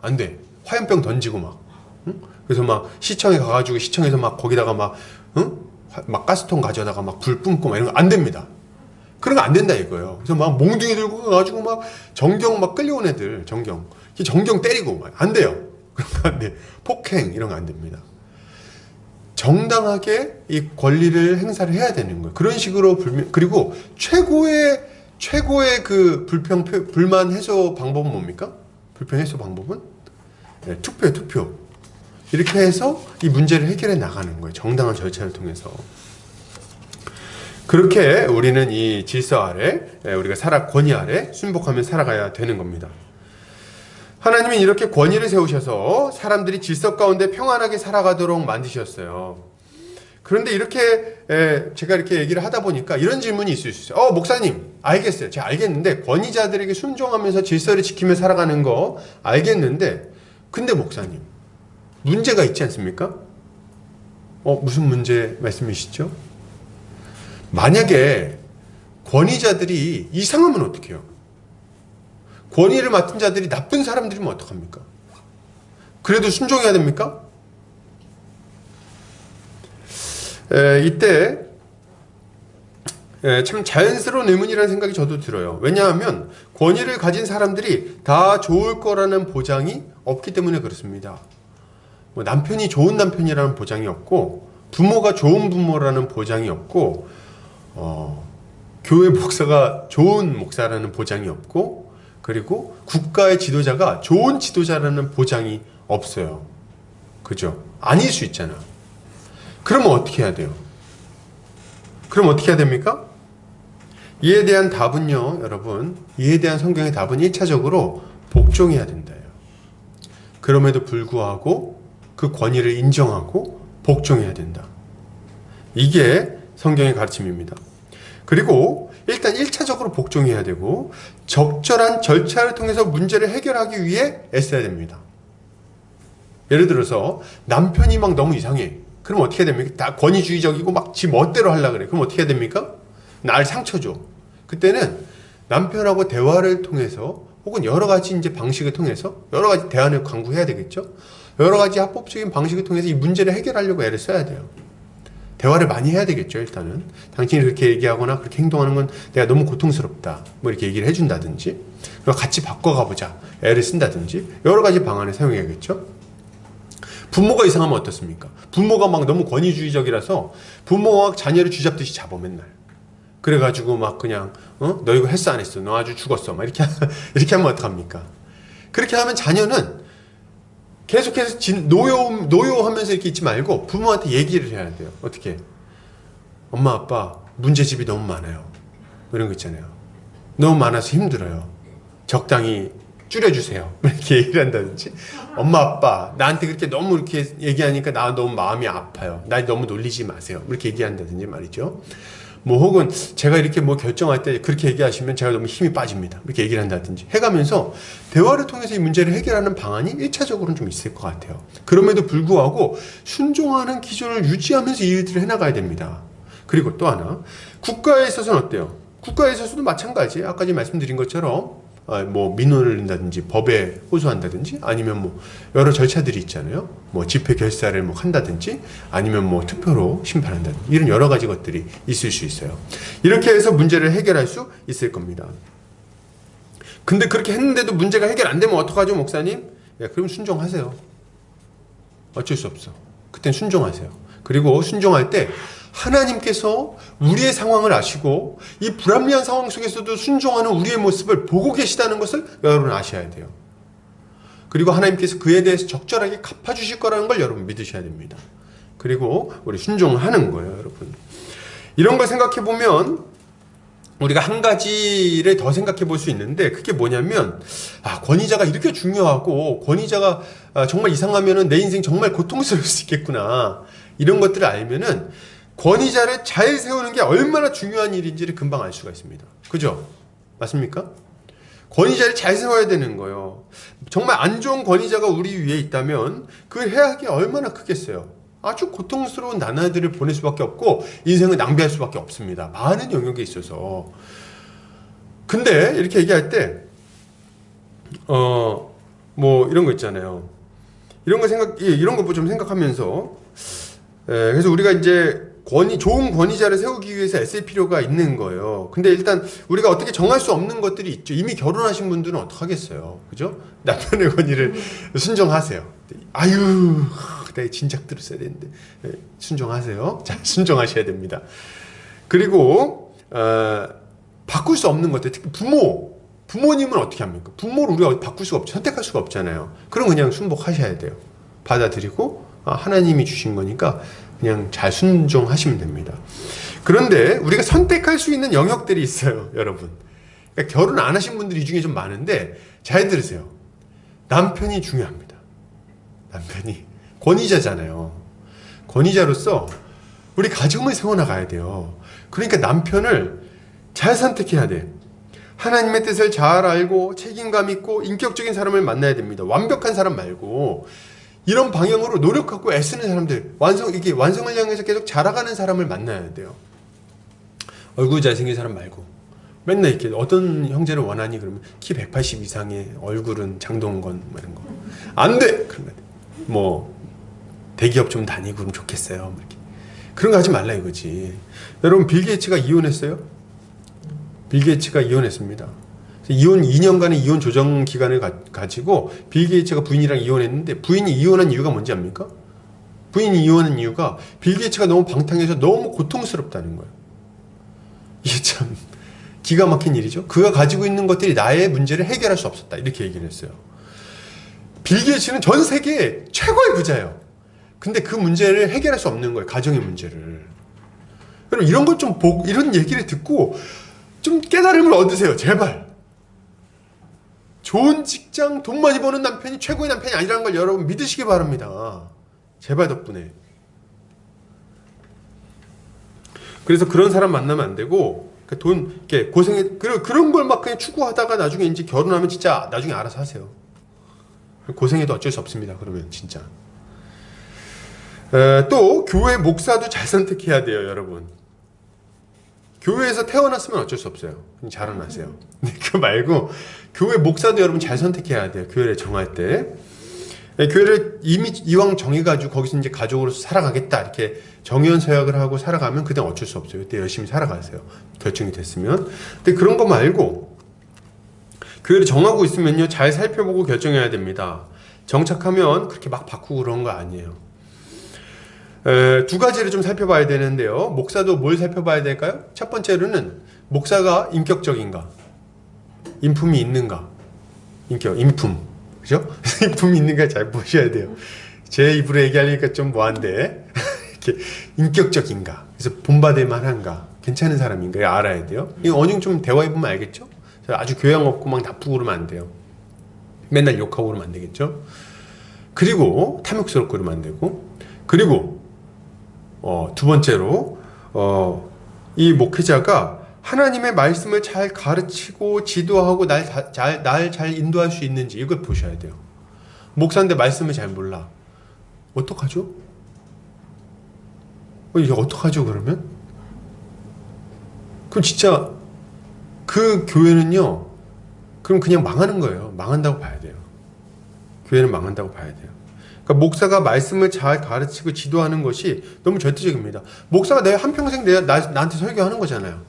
안 돼. 화염병 던지고 막, 응? 그래서 막 시청에 가가지고 시청에서 막 거기다가 막, 응? 막 가스통 가져다가 막 불 뿜고 막 이런 거 안 됩니다. 그런 거 안 된다 이거예요. 그래서 막 몽둥이 들고 가가지고 막 정경 막 끌려온 애들 정경 때리고 막 안 돼요. 그런 거 안 돼. 폭행 이런 거 안 됩니다. 정당하게 이 권리를 행사를 해야 되는 거예요. 그런 식으로 그리고 최고의 그 불만 해소 방법은 뭡니까? 불평 해소 방법은 투표예요, 투표. 이렇게 해서 이 문제를 해결해 나가는 거예요. 정당한 절차를 통해서. 그렇게 우리는 이 질서 아래, 우리가 권위 아래 순복하며 살아가야 되는 겁니다. 하나님은 이렇게 권위를 세우셔서 사람들이 질서 가운데 평안하게 살아가도록 만드셨어요. 그런데 이렇게 제가 이렇게 얘기를 하다 보니까 이런 질문이 있을 수 있어요. 목사님, 알겠어요. 제가 알겠는데 권위자들에게 순종하면서 질서를 지키며 살아가는 거 알겠는데, 근데 목사님, 문제가 있지 않습니까? 무슨 문제 말씀이시죠? 만약에 권위자들이 이상하면 어떡해요? 권위를 맡은 자들이 나쁜 사람들이면 어떡합니까? 그래도 순종해야 됩니까? 이때 참 자연스러운 의문이라는 생각이 저도 들어요. 왜냐하면 권위를 가진 사람들이 다 좋을 거라는 보장이 없기 때문에 그렇습니다. 뭐 남편이 좋은 남편이라는 보장이 없고, 부모가 좋은 부모라는 보장이 없고, 교회 목사가 좋은 목사라는 보장이 없고, 그리고 국가의 지도자가 좋은 지도자라는 보장이 없어요. 그죠? 아닐 수 있잖아. 그러면 어떻게 해야 돼요? 그럼 어떻게 해야 됩니까? 이에 대한 답은요, 여러분, 이에 대한 성경의 답은 1차적으로 복종해야 된다요. 그럼에도 불구하고 그 권위를 인정하고 복종해야 된다. 이게 성경의 가르침입니다. 그리고 일단 1차적으로 복종해야 되고, 적절한 절차를 통해서 문제를 해결하기 위해 애써야 됩니다. 예를 들어서 남편이 막 너무 이상해. 그럼 어떻게 해야 됩니까? 다 권위주의적이고 막 지 멋대로 하려고 그래. 그럼 어떻게 해야 됩니까? 날 상처 줘. 그때는 남편하고 대화를 통해서 혹은 여러 가지 이제 방식을 통해서 여러 가지 대안을 강구해야 되겠죠. 여러 가지 합법적인 방식을 통해서 이 문제를 해결하려고 애를 써야 돼요. 대화를 많이 해야 되겠죠. 일단은 당신이 그렇게 얘기하거나 그렇게 행동하는 건 내가 너무 고통스럽다 뭐 이렇게 얘기를 해준다든지, 그리고 같이 바꿔가보자 애를 쓴다든지 여러 가지 방안을 사용해야겠죠. 부모가 이상하면 어떻습니까? 부모가 막 너무 권위주의적이라서 부모와 자녀를 쥐잡듯이 잡아 맨날. 그래가지고 막 그냥 너 이거 했어 안 했어? 너 아주 죽었어 막 이렇게 이렇게 하면 어떡합니까? 그렇게 하면 자녀는 계속해서 노여하면서 이렇게 있지 말고 부모한테 얘기를 해야 돼요. 어떻게? 엄마 아빠 문제집이 너무 많아요. 이런 거 있잖아요. 너무 많아서 힘들어요. 적당히 줄여주세요. 이렇게 얘기를 한다든지. 엄마 아빠 나한테 그렇게 너무 이렇게 얘기하니까 나 너무 마음이 아파요. 날 너무 놀리지 마세요. 이렇게 얘기한다든지 말이죠. 뭐 혹은 제가 이렇게 뭐 결정할 때 그렇게 얘기하시면 제가 너무 힘이 빠집니다. 이렇게 얘기를 한다든지 해가면서 대화를 통해서 이 문제를 해결하는 방안이 1차적으로는 좀 있을 것 같아요. 그럼에도 불구하고 순종하는 기준을 유지하면서 이 일들을 해나가야 됩니다. 그리고 또 하나, 국가에 있어서는 어때요? 국가에 있어서도 마찬가지. 아까 말씀드린 것처럼 뭐 민원을 낸다든지 법에 호소한다든지 아니면 뭐 여러 절차들이 있잖아요. 뭐 집회 결사를 뭐 한다든지 아니면 뭐 투표로 심판한다든지 이런 여러 가지 것들이 있을 수 있어요. 이렇게 해서 문제를 해결할 수 있을 겁니다. 근데 그렇게 했는데도 문제가 해결 안 되면 어떡하죠, 목사님? 그럼 순종하세요. 어쩔 수 없어. 그땐 순종하세요. 그리고 순종할 때 하나님께서 우리의 상황을 아시고 이 불합리한 상황 속에서도 순종하는 우리의 모습을 보고 계시다는 것을 여러분 아셔야 돼요. 그리고 하나님께서 그에 대해서 적절하게 갚아주실 거라는 걸 여러분 믿으셔야 됩니다. 그리고 우리 순종하는 거예요, 여러분. 이런 걸 생각해 보면 우리가 한 가지를 더 생각해 볼 수 있는데, 그게 뭐냐면 권위자가 이렇게 중요하고 권위자가 정말 이상하면은 내 인생 정말 고통스러울 수 있겠구나, 이런 것들을 알면은 권위자를 잘 세우는 게 얼마나 중요한 일인지를 금방 알 수가 있습니다. 그죠? 맞습니까? 권위자를 잘 세워야 되는 거예요. 정말 안 좋은 권위자가 우리 위에 있다면 그 해악이 얼마나 크겠어요. 아주 고통스러운 나날들을 보낼 수밖에 없고 인생을 낭비할 수밖에 없습니다. 많은 영역에 있어서. 근데 이렇게 얘기할 때 뭐 이런 거 있잖아요. 이런 거 좀 생각하면서, 그래서 우리가 이제 좋은 권위자를 세우기 위해서 애쓸 필요가 있는 거예요. 근데 일단 우리가 어떻게 정할 수 없는 것들이 있죠. 이미 결혼하신 분들은 어떡하겠어요. 그죠? 남편의 권위를 순종하세요. 아유, 내가 진작 들었어야 되는데. 순종하세요. 자, 순종하셔야 됩니다. 그리고 바꿀 수 없는 것들, 특히 부모님은 어떻게 합니까? 부모를 우리가 바꿀 수가 없죠. 선택할 수가 없잖아요. 그럼 그냥 순복하셔야 돼요. 받아들이고 하나님이 주신 거니까 그냥 잘 순종하시면 됩니다. 그런데 우리가 선택할 수 있는 영역들이 있어요, 여러분. 그러니까 결혼 안 하신 분들이 이 중에 좀 많은데 잘 들으세요. 남편이 중요합니다. 남편이 권위자잖아요. 권위자로서 우리 가정을 세워나가야 돼요. 그러니까 남편을 잘 선택해야 돼. 하나님의 뜻을 잘 알고 책임감 있고 인격적인 사람을 만나야 됩니다. 완벽한 사람 말고 이런 방향으로 노력하고 애쓰는 사람들, 완성을 향해서 계속 자라가는 사람을 만나야 돼요. 얼굴 잘생긴 사람 말고 맨날 이렇게 어떤 형제를 원하니 그러면 키 180 이상의 얼굴은 장동건 뭐 이런 거 안 돼. 그러면 뭐 대기업 좀 다니고 그러면 좋겠어요. 뭐 이렇게. 그런 거 하지 말라 이거지. 여러분, 빌 게이츠가 이혼했어요? 빌 게이츠가 이혼했습니다. 이혼 2년간의 이혼 조정 기간을 가지고 빌 게이츠가 부인이랑 이혼했는데, 부인이 이혼한 이유가 뭔지 압니까? 부인이 이혼한 이유가 빌 게이츠가 너무 방탕해서 너무 고통스럽다는 거예요. 이게 참 기가 막힌 일이죠. 그가 가지고 있는 것들이 나의 문제를 해결할 수 없었다, 이렇게 얘기를 했어요. 빌 게이츠는 전 세계 최고의 부자예요. 근데 그 문제를 해결할 수 없는 거예요. 가정의 문제를. 여러분, 이런 걸 좀 보고 이런 얘기를 듣고 좀 깨달음을 얻으세요, 제발. 좋은 직장, 돈 많이 버는 남편이 최고의 남편이 아니라는 걸 여러분 믿으시기 바랍니다. 제발 덕분에. 그래서 그런 사람 만나면 안 되고, 이렇게 그런 걸 막 그냥 추구하다가 나중에 이제 결혼하면 진짜 나중에 알아서 하세요. 고생해도 어쩔 수 없습니다. 그러면 진짜. 또 교회 목사도 잘 선택해야 돼요, 여러분. 교회에서 태어났으면 어쩔 수 없어요. 자라나세요. 근데 그거 말고 교회 목사도 여러분 잘 선택해야 돼요. 교회를 정할 때. 교회를 이미 이왕 정해가지고 거기서 이제 가족으로서 살아가겠다 이렇게 정의원 서약을 하고 살아가면 그때 어쩔 수 없어요. 그때 열심히 살아가세요. 결정이 됐으면. 근데 그런 거 말고 교회를 정하고 있으면요 잘 살펴보고 결정해야 됩니다. 정착하면 그렇게 막 바꾸고 그런 거 아니에요. 두 가지를 좀 살펴봐야 되는데요. 목사도 뭘 살펴봐야 될까요? 첫 번째로는 목사가 인격적인가, 인품이 있는가, 인품. 그죠? 인품이 있는가 잘 보셔야 돼요. 제 입으로 얘기하니까 좀 뭐한데 이렇게 인격적인가, 그래서 본받을 만한가, 괜찮은 사람인가 알아야 돼요. 이 어느 좀 대화해보면 알겠죠? 아주 교양 없고 막 나쁘고 그러면 안 돼요. 맨날 욕하고 그러면 안 되겠죠? 그리고 탐욕스럽고 그러면 안 되고, 그리고 두 번째로 이 목회자가 하나님의 말씀을 잘 가르치고 지도하고 날 잘 인도할 수 있는지 이걸 보셔야 돼요. 목사인데 말씀을 잘 몰라. 어떡하죠? 이게 어떡하죠 그러면? 그럼 진짜 그 교회는요 그럼 그냥 망하는 거예요. 망한다고 봐야 돼요. 교회는 망한다고 봐야 돼요. 그러니까 목사가 말씀을 잘 가르치고 지도하는 것이 너무 절대적입니다. 목사가 내 한평생 나한테 설교하는 거잖아요.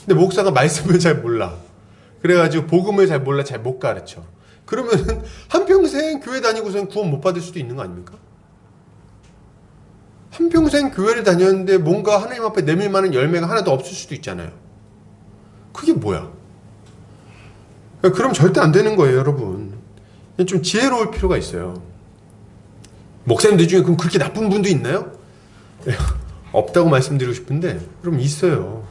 근데 목사가 말씀을 잘 몰라. 그래가지고 복음을 잘 몰라, 잘 못 가르쳐. 그러면은 한평생 교회 다니고서는 구원 못 받을 수도 있는 거 아닙니까? 한평생 교회를 다녔는데 뭔가 하나님 앞에 내밀 만한 열매가 하나도 없을 수도 있잖아요. 그게 뭐야? 그럼 절대 안 되는 거예요, 여러분. 좀 지혜로울 필요가 있어요. 목사님들 중에 그럼 그렇게 나쁜 분도 있나요? 없다고 말씀드리고 싶은데, 그럼 있어요.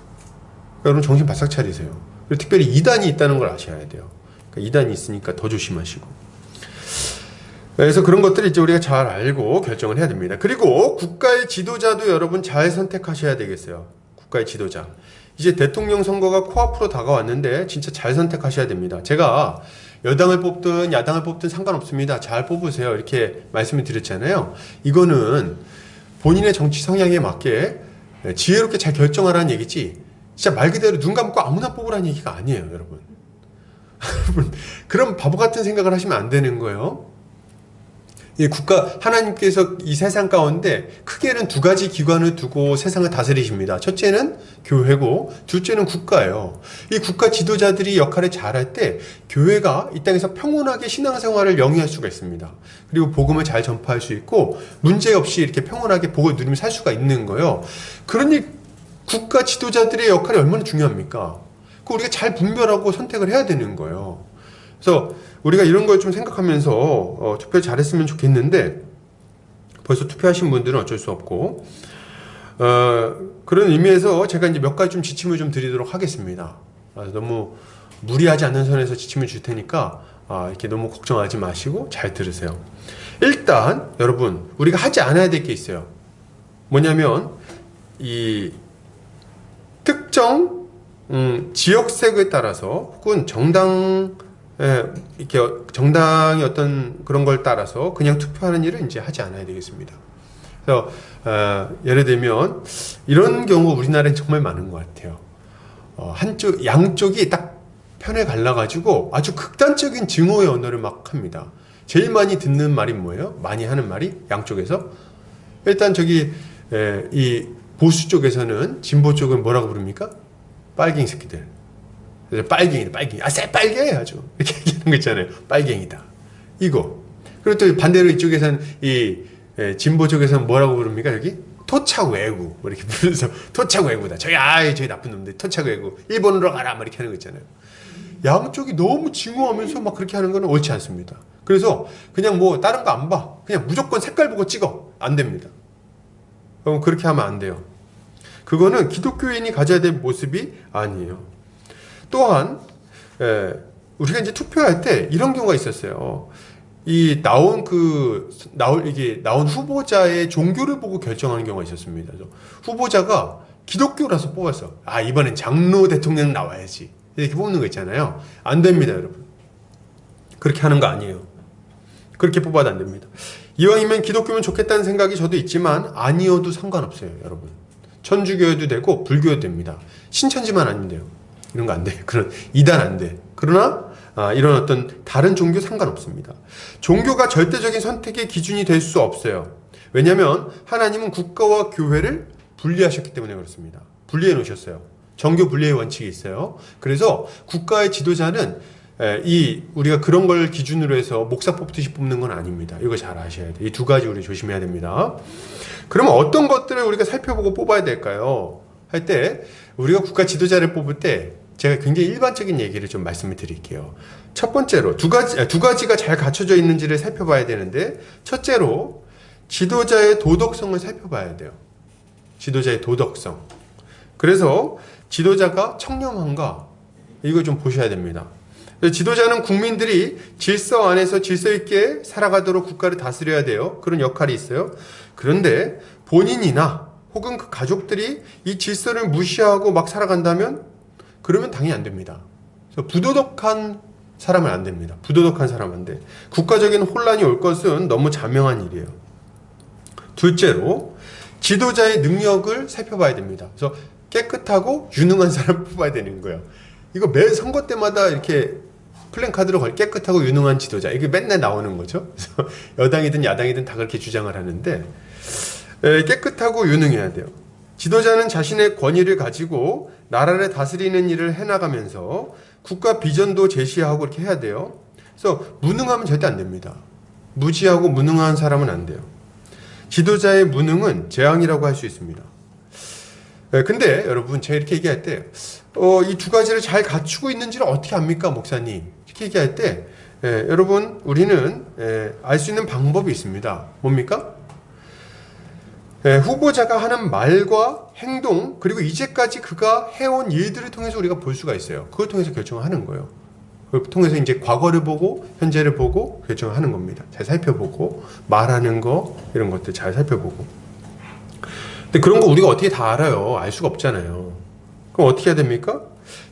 여러분 정신 바싹 차리세요. 그리고 특별히 이단이 있다는 걸 아셔야 돼요. 그러니까 이단이 있으니까 더 조심하시고. 그래서 그런 것들을 이제 우리가 잘 알고 결정을 해야 됩니다. 그리고 국가의 지도자도 여러분 잘 선택하셔야 되겠어요. 국가의 지도자. 이제 대통령 선거가 코앞으로 다가왔는데 진짜 잘 선택하셔야 됩니다. 제가 여당을 뽑든 야당을 뽑든 상관없습니다. 잘 뽑으세요. 이렇게 말씀을 드렸잖아요. 이거는 본인의 정치 성향에 맞게 지혜롭게 잘 결정하라는 얘기지 진짜 말 그대로 눈 감고 아무나 뽑으라는 얘기가 아니에요, 여러분. 그럼 바보 같은 생각을 하시면 안 되는 거예요. 이 하나님께서 이 세상 가운데 크게는 두 가지 기관을 두고 세상을 다스리십니다. 첫째는 교회고, 둘째는 국가예요. 이 국가 지도자들이 역할을 잘할 때 교회가 이 땅에서 평온하게 신앙생활을 영위할 수가 있습니다. 그리고 복음을 잘 전파할 수 있고 문제없이 이렇게 평온하게 복을 누리며 살 수가 있는 거예요. 그러니 국가 지도자들의 역할이 얼마나 중요합니까? 우리가 잘 분별하고 선택을 해야 되는 거예요. 그래서 우리가 이런 걸 좀 생각하면서 투표를 잘했으면 좋겠는데 벌써 투표하신 분들은 어쩔 수 없고 그런 의미에서 제가 이제 몇 가지 좀 지침을 좀 드리도록 하겠습니다. 너무 무리하지 않는 선에서 지침을 줄 테니까 이렇게 너무 걱정하지 마시고 잘 들으세요. 일단 여러분 우리가 하지 않아야 될 게 있어요. 뭐냐면 이 특정 지역색에 따라서 혹은 이렇게 정당의 어떤 그런 걸 따라서 그냥 투표하는 일을 이제 하지 않아야 되겠습니다. 그래서 예를 들면 이런 경우 우리나라엔 정말 많은 것 같아요. 양쪽이 딱 편에 갈라가지고 아주 극단적인 증오의 언어를 막 합니다. 제일 많이 듣는 말이 뭐예요? 많이 하는 말이 양쪽에서 일단 이 보수 쪽에서는 진보 쪽은 뭐라고 부릅니까? 빨갱이 새끼들. 빨갱이. 새빨개! 아주. 이렇게 얘기하는 거 있잖아요. 빨갱이다. 이거. 그리고 또 반대로 이쪽에서는 진보 쪽에서는 뭐라고 부릅니까? 여기? 토착외구. 이렇게 부르면서 토착외구다. 저희 나쁜 놈들. 토착외구. 일본으로 가라. 이렇게 하는 거 있잖아요. 양쪽이 너무 증오하면서 막 그렇게 하는 건 옳지 않습니다. 그래서 그냥 뭐 다른 거 안 봐. 그냥 무조건 색깔 보고 찍어. 안 됩니다. 그럼 그렇게 하면 안 돼요. 그거는 기독교인이 가져야 될 모습이 아니에요. 또한 우리가 이제 투표할 때 이런 경우가 있었어요. 이게 나온 후보자의 종교를 보고 결정하는 경우가 있었습니다. 후보자가 기독교라서 뽑았어. 이번엔 장로 대통령 나와야지. 이렇게 뽑는 거 있잖아요. 안 됩니다, 여러분. 그렇게 하는 거 아니에요. 그렇게 뽑아도 안 됩니다. 이왕이면 기독교면 좋겠다는 생각이 저도 있지만 아니어도 상관없어요, 여러분. 천주교여도 되고 불교여도 됩니다. 신천지만 아니면 돼요. 이런 거 안 돼. 그런 이단 안 돼. 그러나 이런 어떤 다른 종교 상관없습니다. 종교가 절대적인 선택의 기준이 될 수 없어요. 왜냐하면 하나님은 국가와 교회를 분리하셨기 때문에 그렇습니다. 분리해 놓으셨어요. 정교 분리의 원칙이 있어요. 그래서 국가의 지도자는 우리가 그런 걸 기준으로 해서 목사 뽑듯이 뽑는 건 아닙니다. 이거 잘 아셔야 돼요. 이 두 가지 우리 조심해야 됩니다. 그러면 어떤 것들을 우리가 살펴보고 뽑아야 될까요? 할 때 우리가 국가 지도자를 뽑을 때 제가 굉장히 일반적인 얘기를 좀 말씀을 드릴게요. 첫 번째로 두 가지가 잘 갖춰져 있는지를 살펴봐야 되는데, 첫째로 지도자의 도덕성을 살펴봐야 돼요. 지도자의 도덕성. 그래서 지도자가 청렴한가? 이거 좀 보셔야 됩니다. 지도자는 국민들이 질서 안에서 질서 있게 살아가도록 국가를 다스려야 돼요. 그런 역할이 있어요. 그런데 본인이나 혹은 그 가족들이 이 질서를 무시하고 막 살아간다면 그러면 당연히 안 됩니다. 그래서 부도덕한 사람은 안 됩니다. 부도덕한 사람은 안 돼. 국가적인 혼란이 올 것은 너무 자명한 일이에요. 둘째로 지도자의 능력을 살펴봐야 됩니다. 그래서 깨끗하고 유능한 사람을 뽑아야 되는 거예요. 이거 매 선거 때마다 이렇게 플랜카드로 걸 깨끗하고 유능한 지도자, 이게 맨날 나오는 거죠. 그래서 여당이든 야당이든 다 그렇게 주장을 하는데, 깨끗하고 유능해야 돼요. 지도자는 자신의 권위를 가지고 나라를 다스리는 일을 해나가면서 국가 비전도 제시하고 이렇게 해야 돼요. 그래서 무능하면 절대 안 됩니다. 무지하고 무능한 사람은 안 돼요. 지도자의 무능은 재앙이라고 할 수 있습니다. 근데 여러분, 제가 이렇게 얘기할 때 이 두 가지를 잘 갖추고 있는지를 어떻게 압니까, 목사님? 이렇게 얘기할 때 여러분, 우리는 알 수 있는 방법이 있습니다. 뭡니까? 후보자가 하는 말과 행동, 그리고 이제까지 그가 해온 일들을 통해서 우리가 볼 수가 있어요. 그걸 통해서 결정을 하는 거예요. 그걸 통해서 이제 과거를 보고 현재를 보고 결정을 하는 겁니다. 잘 살펴보고 말하는 거, 이런 것들 잘 살펴보고. 근데 그런 거 우리가 어떻게 다 알아요? 알 수가 없잖아요. 그럼 어떻게 해야 됩니까?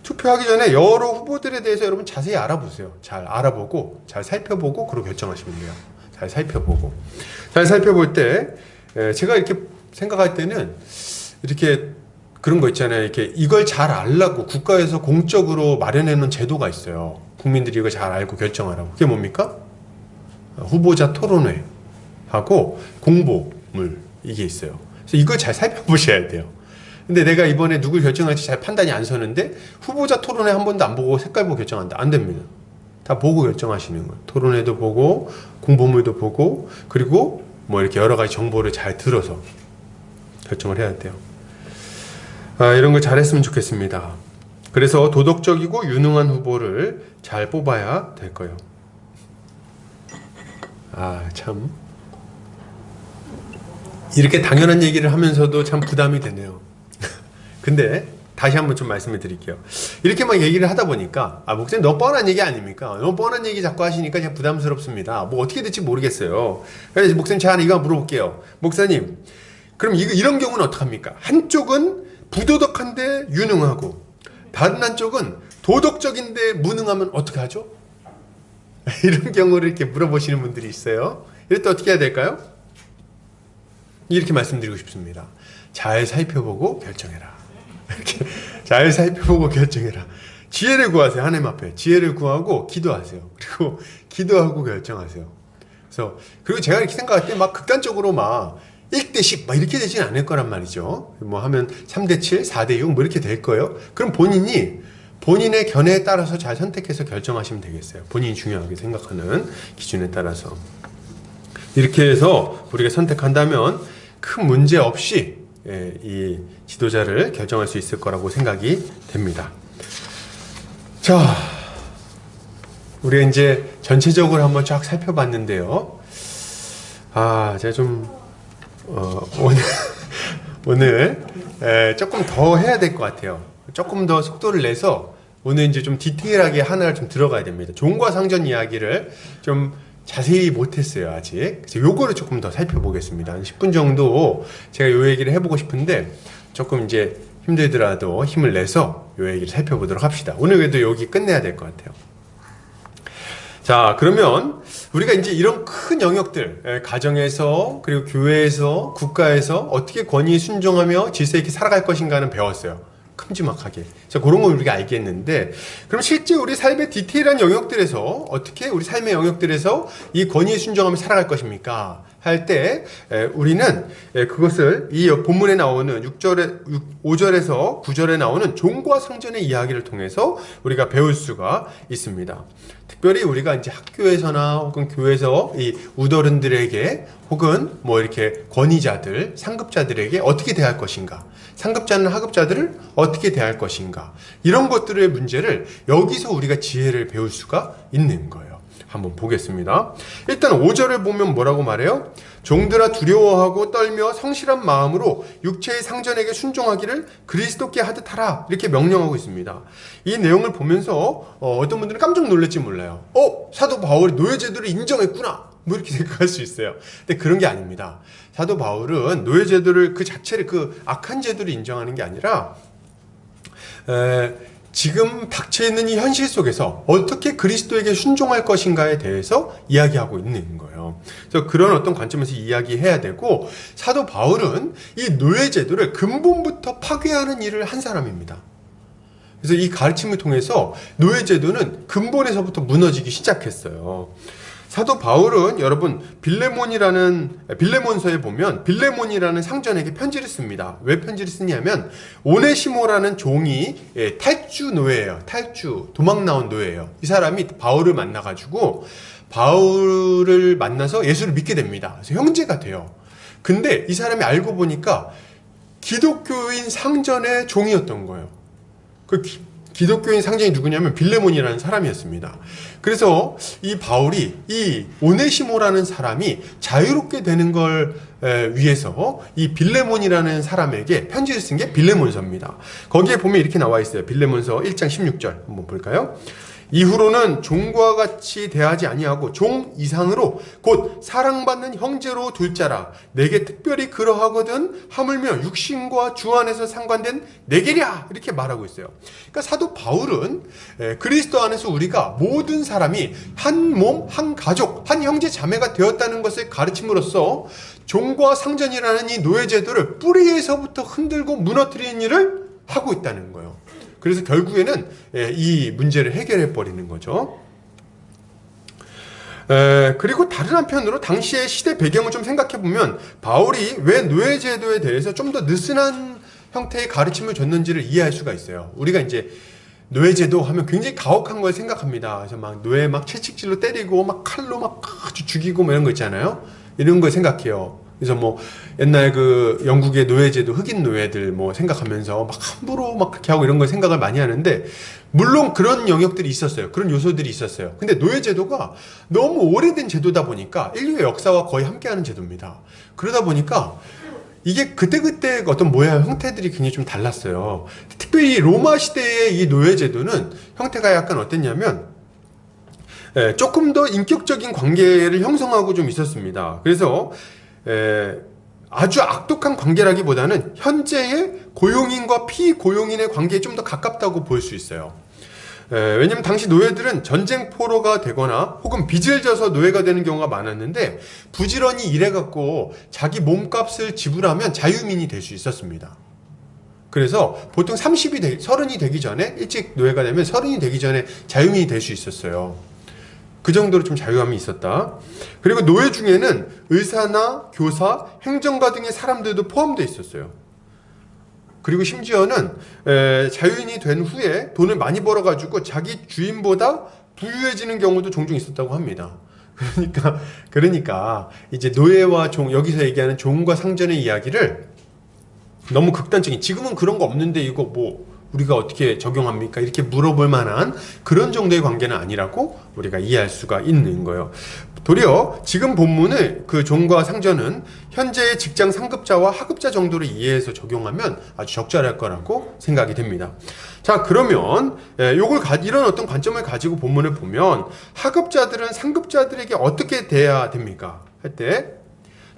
투표하기 전에 여러 후보들에 대해서 여러분 자세히 알아보세요. 잘 알아보고 잘 살펴보고 그리고 결정하시면 돼요. 잘 살펴보고. 잘 살펴볼 때 제가 이렇게 생각할 때는 이렇게 그런 거 있잖아요. 이렇게 이걸 잘 알라고 국가에서 공적으로 마련해 놓은 제도가 있어요. 국민들이 이걸 잘 알고 결정하라고. 그게 뭡니까? 후보자 토론회하고 공보물, 이게 있어요. 그래서 이걸 잘 살펴보셔야 돼요. 근데 내가 이번에 누굴 결정할지 잘 판단이 안 서는데 후보자 토론회 한 번도 안 보고 색깔 보고 결정한다. 안 됩니다. 다 보고 결정하시는 거예요. 토론회도 보고 공보물도 보고 그리고 뭐 이렇게 여러 가지 정보를 잘 들어서 결정을 해야 돼요. 이런 걸 잘했으면 좋겠습니다. 그래서 도덕적이고 유능한 후보를 잘 뽑아야 될 거예요. 참 이렇게 당연한 얘기를 하면서도 참 부담이 되네요. 근데 다시 한번 좀 말씀을 드릴게요. 이렇게 막 얘기를 하다 보니까 목사님 너무 뻔한 얘기 아닙니까? 너무 뻔한 얘기 자꾸 하시니까 그냥 부담스럽습니다. 뭐 어떻게 될지 모르겠어요. 그래서 목사님 제가 이거 물어볼게요. 목사님, 그럼 이런 경우는 어떡합니까? 한쪽은 부도덕한데 유능하고 다른 한쪽은 도덕적인데 무능하면 어떻게 하죠? 이런 경우를 이렇게 물어보시는 분들이 있어요. 이럴 때 어떻게 해야 될까요? 이렇게 말씀드리고 싶습니다. 잘 살펴보고 결정해라. 이렇게 잘 살펴보고 결정해라. 지혜를 구하세요. 하나님 앞에 지혜를 구하고 기도하세요. 그리고 기도하고 결정하세요. 그리고 제가 이렇게 생각할 때 막 극단적으로 막 1대10 막 이렇게 되진 않을 거란 말이죠. 뭐 하면 3대7, 4대6 뭐 이렇게 될 거예요. 그럼 본인의 견해에 따라서 잘 선택해서 결정하시면 되겠어요. 본인이 중요하게 생각하는 기준에 따라서. 이렇게 해서 우리가 선택한다면 큰 문제 없이 이 지도자를 결정할 수 있을 거라고 생각이 됩니다. 자, 우리가 이제 전체적으로 한번 쫙 살펴봤는데요. 제가 좀 오늘 조금 더 해야 될 것 같아요. 조금 더 속도를 내서 오늘 이제 좀 디테일하게 하나를 좀 들어가야 됩니다. 종과 상전 이야기를 좀 자세히 못했어요, 아직. 그래서 요거를 조금 더 살펴보겠습니다. 한 10분 정도 제가 요 얘기를 해보고 싶은데 조금 이제 힘들더라도 힘을 내서 요 얘기를 살펴보도록 합시다. 오늘 그래도 여기 끝내야 될 것 같아요. 자, 그러면 우리가 이제 이런 큰 영역들, 가정에서, 그리고 교회에서, 국가에서 어떻게 권위에 순종하며 질서 있게 살아갈 것인가는 배웠어요. 큼지막하게. 자, 그런 걸 우리가 알겠는데, 그럼 실제 우리 삶의 디테일한 영역들에서, 어떻게 우리 삶의 영역들에서 이 권위에 순종하며 살아갈 것입니까? 할 때, 우리는 그것을 이 본문에 나오는 5절에서 9절에 나오는 종과 상전의 이야기를 통해서 우리가 배울 수가 있습니다. 특별히 우리가 이제 학교에서나 혹은 교회에서 이 우더른들에게 혹은 뭐 이렇게 권위자들, 상급자들에게 어떻게 대할 것인가, 상급자는 하급자들을 어떻게 대할 것인가, 이런 것들의 문제를 여기서 우리가 지혜를 배울 수가 있는 거예요. 한번 보겠습니다. 일단 5절을 보면 뭐라고 말해요? 종들아 두려워하고 떨며 성실한 마음으로 육체의 상전에게 순종하기를 그리스도께 하듯 하라, 이렇게 명령하고 있습니다. 이 내용을 보면서 어떤 분들은 깜짝 놀랄지 몰라요. 사도 바울이 노예제도를 인정했구나, 뭐 이렇게 생각할 수 있어요. 근데 그런 게 아닙니다. 사도 바울은 노예제도를 그 자체를, 그 악한 제도를 인정하는 게 아니라 지금 닥쳐있는 이 현실 속에서 어떻게 그리스도에게 순종할 것인가에 대해서 이야기하고 있는 거예요. 그래서 그런 어떤 관점에서 이야기해야 되고, 사도 바울은 이 노예제도를 근본부터 파괴하는 일을 한 사람입니다. 그래서 이 가르침을 통해서 노예제도는 근본에서부터 무너지기 시작했어요. 사도 바울은 여러분 빌레몬서에 보면 빌레몬이라는 상전에게 편지를 씁니다. 왜 편지를 쓰냐면 오네시모라는 종이 탈주 노예예요. 도망 나온 노예예요. 이 사람이 바울을 만나가지고 바울을 만나서 예수를 믿게 됩니다. 그래서 형제가 돼요. 근데 이 사람이 알고 보니까 기독교인 상전의 종이었던 거예요. 그 기독교인 상전이 누구냐면 빌레몬이라는 사람이었습니다. 그래서 이 바울이 이 오네시모라는 사람이 자유롭게 되는 걸 위해서 이 빌레몬이라는 사람에게 편지를 쓴 게 빌레몬서입니다. 거기에 보면 이렇게 나와 있어요. 빌레몬서 1장 16절 한번 볼까요? 이후로는 종과 같이 대하지 아니하고 종 이상으로 곧 사랑받는 형제로 둘 자라. 내게 특별히 그러하거든 하물며 육신과 주 안에서 상관된 내게랴, 이렇게 말하고 있어요. 그러니까 사도 바울은 그리스도 안에서 우리가 모든 사람이 한 몸, 한 가족, 한 형제 자매가 되었다는 것을 가르침으로써 종과 상전이라는 이 노예제도를 뿌리에서부터 흔들고 무너뜨리는 일을 하고 있다는 거예요. 그래서 결국에는 이 문제를 해결해 버리는 거죠. 그리고 다른 한편으로 당시의 시대 배경을 좀 생각해 보면 바울이 왜 노예제도에 대해서 좀 더 느슨한 형태의 가르침을 줬는지를 이해할 수가 있어요. 우리가 이제 노예제도 하면 굉장히 가혹한 걸 생각합니다. 그래서 막 노예 막 채찍질로 때리고 막 칼로 막 아주 죽이고 뭐 이런 거 있잖아요. 이런 걸 생각해요. 그래서 뭐 옛날 그 영국의 노예제도, 흑인 노예들 뭐 생각하면서 막 함부로 막 그렇게 하고 이런 걸 생각을 많이 하는데, 물론 그런 영역들이 있었어요. 그런 요소들이 있었어요. 근데 노예제도가 너무 오래된 제도다 보니까 인류의 역사와 거의 함께하는 제도입니다. 그러다 보니까 이게 그때그때 어떤 모양 형태들이 굉장히 좀 달랐어요. 특별히 로마 시대의 이 노예제도는 형태가 약간 어땠냐면 조금 더 인격적인 관계를 형성하고 좀 있었습니다. 그래서 아주 악독한 관계라기보다는 현재의 고용인과 피고용인의 관계에 좀 더 가깝다고 볼 수 있어요. 왜냐면 당시 노예들은 전쟁 포로가 되거나 혹은 빚을 져서 노예가 되는 경우가 많았는데, 부지런히 일해갖고 자기 몸값을 지불하면 자유민이 될 수 있었습니다. 그래서 보통 30이 되기 전에, 일찍 노예가 되면 30이 되기 전에 자유민이 될 수 있었어요. 그 정도로 좀 자유함이 있었다. 그리고 노예 중에는 의사나 교사, 행정가 등의 사람들도 포함되어 있었어요. 그리고 심지어는 자유인이 된 후에 돈을 많이 벌어가지고 자기 주인보다 부유해지는 경우도 종종 있었다고 합니다. 그러니까 이제 노예와 종, 여기서 얘기하는 종과 상전의 이야기를 너무 극단적인, 지금은 그런 거 없는데 이거 뭐 우리가 어떻게 적용합니까? 이렇게 물어볼 만한 그런 정도의 관계는 아니라고 우리가 이해할 수가 있는 거예요. 도리어 지금 본문의 그 종과 상전은 현재의 직장 상급자와 하급자 정도로 이해해서 적용하면 아주 적절할 거라고 생각이 됩니다. 자, 그러면 이런 어떤 관점을 가지고 본문을 보면 하급자들은 상급자들에게 어떻게 대해야 됩니까? 할 때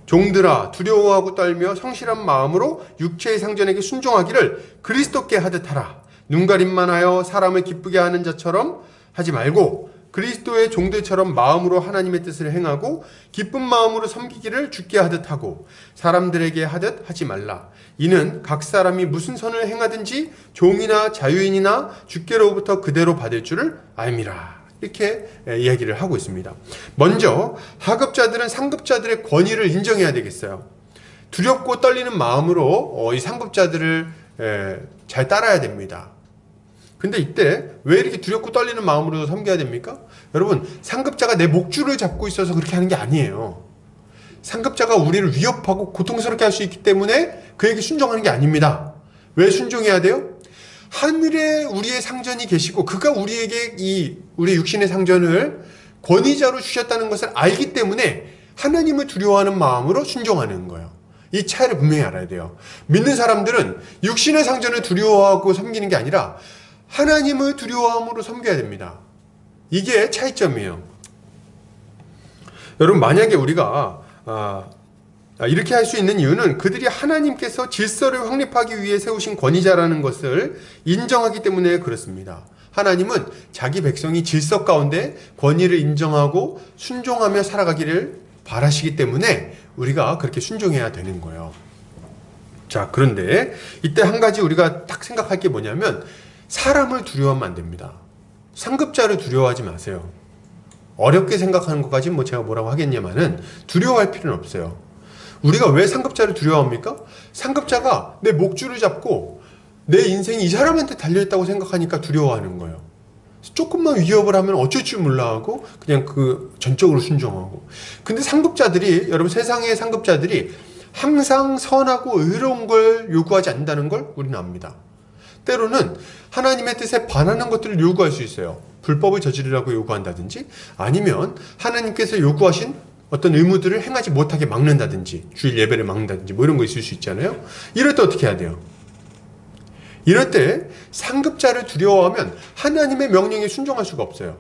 종들아 두려워하고 떨며 성실한 마음으로 육체의 상전에게 순종하기를 그리스도께 하듯 하라. 눈가림만 하여 사람을 기쁘게 하는 자처럼 하지 말고 그리스도의 종들처럼 마음으로 하나님의 뜻을 행하고 기쁜 마음으로 섬기기를 주께 하듯 하고 사람들에게 하듯 하지 말라. 이는 각 사람이 무슨 선을 행하든지 종이나 자유인이나 주께로부터 그대로 받을 줄을 알미라. 이렇게 이야기를 하고 있습니다. 먼저 하급자들은 상급자들의 권위를 인정해야 되겠어요. 두렵고 떨리는 마음으로 이 상급자들을 잘 따라야 됩니다. 근데 이때 왜 이렇게 두렵고 떨리는 마음으로 섬겨야 됩니까? 여러분, 상급자가 내 목줄을 잡고 있어서 그렇게 하는 게 아니에요. 상급자가 우리를 위협하고 고통스럽게 할 수 있기 때문에 그에게 순종하는 게 아닙니다. 왜 순종해야 돼요? 하늘에 우리의 상전이 계시고 그가 우리에게 우리 육신의 상전을 권위자로 주셨다는 것을 알기 때문에 하나님을 두려워하는 마음으로 순종하는 거예요. 이 차이를 분명히 알아야 돼요. 믿는 사람들은 육신의 상전을 두려워하고 섬기는 게 아니라 하나님을 두려워함으로 섬겨야 됩니다. 이게 차이점이에요. 여러분, 만약에 우리가 이렇게 할 수 있는 이유는 그들이 하나님께서 질서를 확립하기 위해 세우신 권위자라는 것을 인정하기 때문에 그렇습니다. 하나님은 자기 백성이 질서 가운데 권위를 인정하고 순종하며 살아가기를 바라시기 때문에 우리가 그렇게 순종해야 되는 거예요. 자, 그런데 이때 한 가지 우리가 딱 생각할 게 뭐냐면 사람을 두려워하면 안 됩니다. 상급자를 두려워하지 마세요. 어렵게 생각하는 것까지 제가 뭐라고 하겠냐마는 두려워할 필요는 없어요. 우리가 왜 상급자를 두려워합니까? 상급자가 내 목줄을 잡고 내 인생이 이 사람한테 달려있다고 생각하니까 두려워하는 거예요. 조금만 위협을 하면 어쩔 줄 몰라 하고 그냥 전적으로 순종하고. 근데 상급자들이, 여러분, 세상의 상급자들이 항상 선하고 의로운 걸 요구하지 않는다는 걸 우리는 압니다. 때로는 하나님의 뜻에 반하는 것들을 요구할 수 있어요. 불법을 저지르라고 요구한다든지, 아니면 하나님께서 요구하신 어떤 의무들을 행하지 못하게 막는다든지, 주일 예배를 막는다든지 이런 거 있을 수 있잖아요. 이럴 때 어떻게 해야 돼요? 이럴 때 상급자를 두려워하면 하나님의 명령에 순종할 수가 없어요.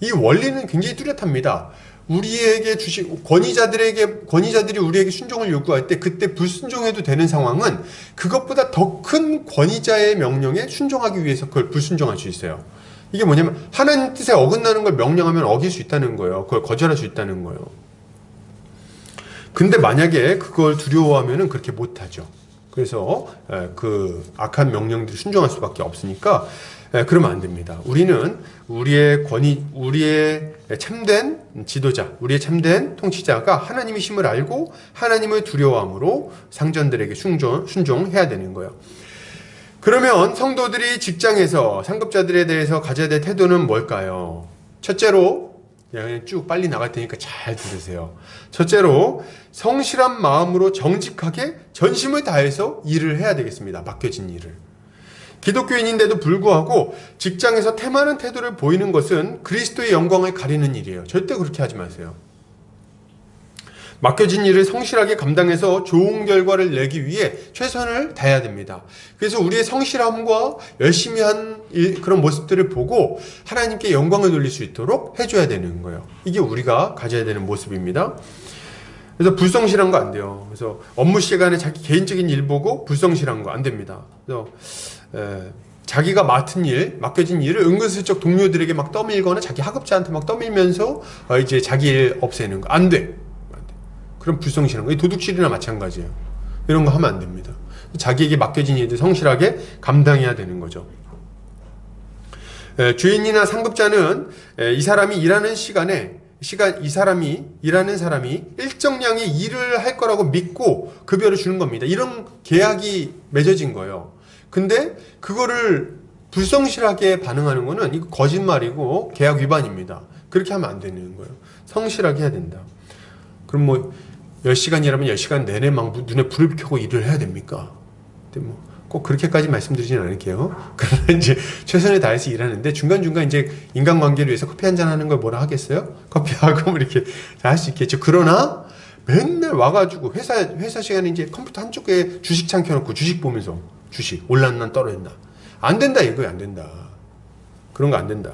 이 원리는 굉장히 뚜렷합니다. 우리에게 주신 권위자들이 우리에게 순종을 요구할 때 그때 불순종해도 되는 상황은 그것보다 더 큰 권위자의 명령에 순종하기 위해서 그걸 불순종할 수 있어요. 이게 뭐냐면 하나님 뜻에 어긋나는 걸 명령하면 어길 수 있다는 거예요. 그걸 거절할 수 있다는 거예요. 근데 만약에 그걸 두려워하면은 그렇게 못하죠. 그래서 그 악한 명령들이 순종할 수밖에 없으니까 그러면 안 됩니다. 우리는 우리의 참된 지도자, 우리의 참된 통치자가 하나님이심을 알고 하나님을 두려워함으로 상전들에게 순종해야 되는 거예요. 그러면 성도들이 직장에서 상급자들에 대해서 가져야 될 태도는 뭘까요? 첫째로, 그냥 쭉 빨리 나갈 테니까 잘 들으세요. 첫째로, 성실한 마음으로 정직하게 전심을 다해서 일을 해야 되겠습니다. 맡겨진 일을. 기독교인인데도 불구하고 직장에서 태만한 태도를 보이는 것은 그리스도의 영광을 가리는 일이에요. 절대 그렇게 하지 마세요. 맡겨진 일을 성실하게 감당해서 좋은 결과를 내기 위해 최선을 다해야 됩니다. 그래서 우리의 성실함과 열심히 한 그런 모습들을 보고 하나님께 영광을 돌릴 수 있도록 해줘야 되는 거예요. 이게 우리가 가져야 되는 모습입니다. 그래서 불성실한 거 안 돼요. 그래서 업무 시간에 자기 개인적인 일 보고 불성실한 거 안 됩니다. 그래서 자기가 맡겨진 일을 은근슬쩍 동료들에게 막 떠밀거나 자기 하급자한테 막 떠밀면서 이제 자기 일 없애는 거 안 돼. 그럼 불성실한 거. 도둑질이나 마찬가지예요. 이런 거 하면 안 됩니다. 자기에게 맡겨진 일들 성실하게 감당해야 되는 거죠. 주인이나 상급자는 이 사람이 일하는 일하는 사람이 일정량의 일을 할 거라고 믿고 급여를 주는 겁니다. 이런 계약이 맺어진 거예요. 근데 그거를 불성실하게 반응하는 거는 이거 거짓말이고 계약 위반입니다. 그렇게 하면 안 되는 거예요. 성실하게 해야 된다. 그럼 10시간 일하면 10시간 내내 막 눈에 불을 켜고 일을 해야 됩니까? 근데 꼭 그렇게까지 말씀드리진 않을게요. 그러나 이제 최선을 다해서 일하는데 중간중간 이제 인간관계를 위해서 커피 한잔 하는 걸 뭐라 하겠어요? 커피하고 이렇게 할 수 있겠죠. 그러나 맨날 와가지고 회사 시간에 이제 컴퓨터 한쪽에 주식창 켜놓고 주식 보면서 주식 올랐나 떨어졌나 안 된다 이거야. 안 된다. 그런 거 안 된다.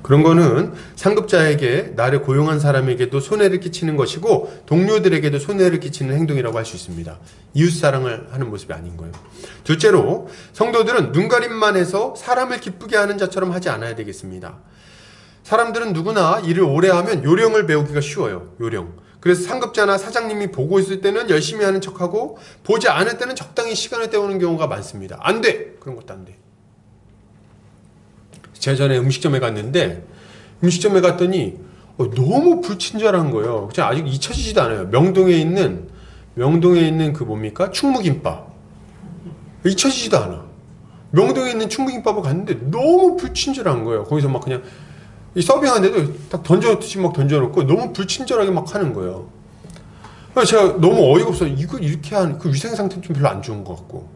그런 거는 상급자에게 나를 고용한 사람에게도 손해를 끼치는 것이고 동료들에게도 손해를 끼치는 행동이라고 할 수 있습니다. 이웃사랑을 하는 모습이 아닌 거예요. 둘째로 성도들은 눈가림만 해서 사람을 기쁘게 하는 자처럼 하지 않아야 되겠습니다. 사람들은 누구나 일을 오래 하면 요령을 배우기가 쉬워요. 요령. 그래서 상급자나 사장님이 보고 있을 때는 열심히 하는 척하고 보지 않을 때는 적당히 시간을 때우는 경우가 많습니다. 안 돼! 그런 것도 안 돼. 제가 전에 음식점에 갔는데 음식점에 갔더니 너무 불친절한 거예요. 제가 아직 잊혀지지도 않아요. 명동에 있는 그 뭡니까? 충무김밥. 잊혀지지도 않아. 명동에 있는 충무김밥을 갔는데 너무 불친절한 거예요. 거기서 막 그냥 서빙하는데도 딱 던져놓듯이 막 던져놓고 너무 불친절하게 막 하는 거예요. 그래서 제가 너무 어이가 없어요. 이걸 이렇게 하는 그 위생 상태는 좀 별로 안 좋은 것 같고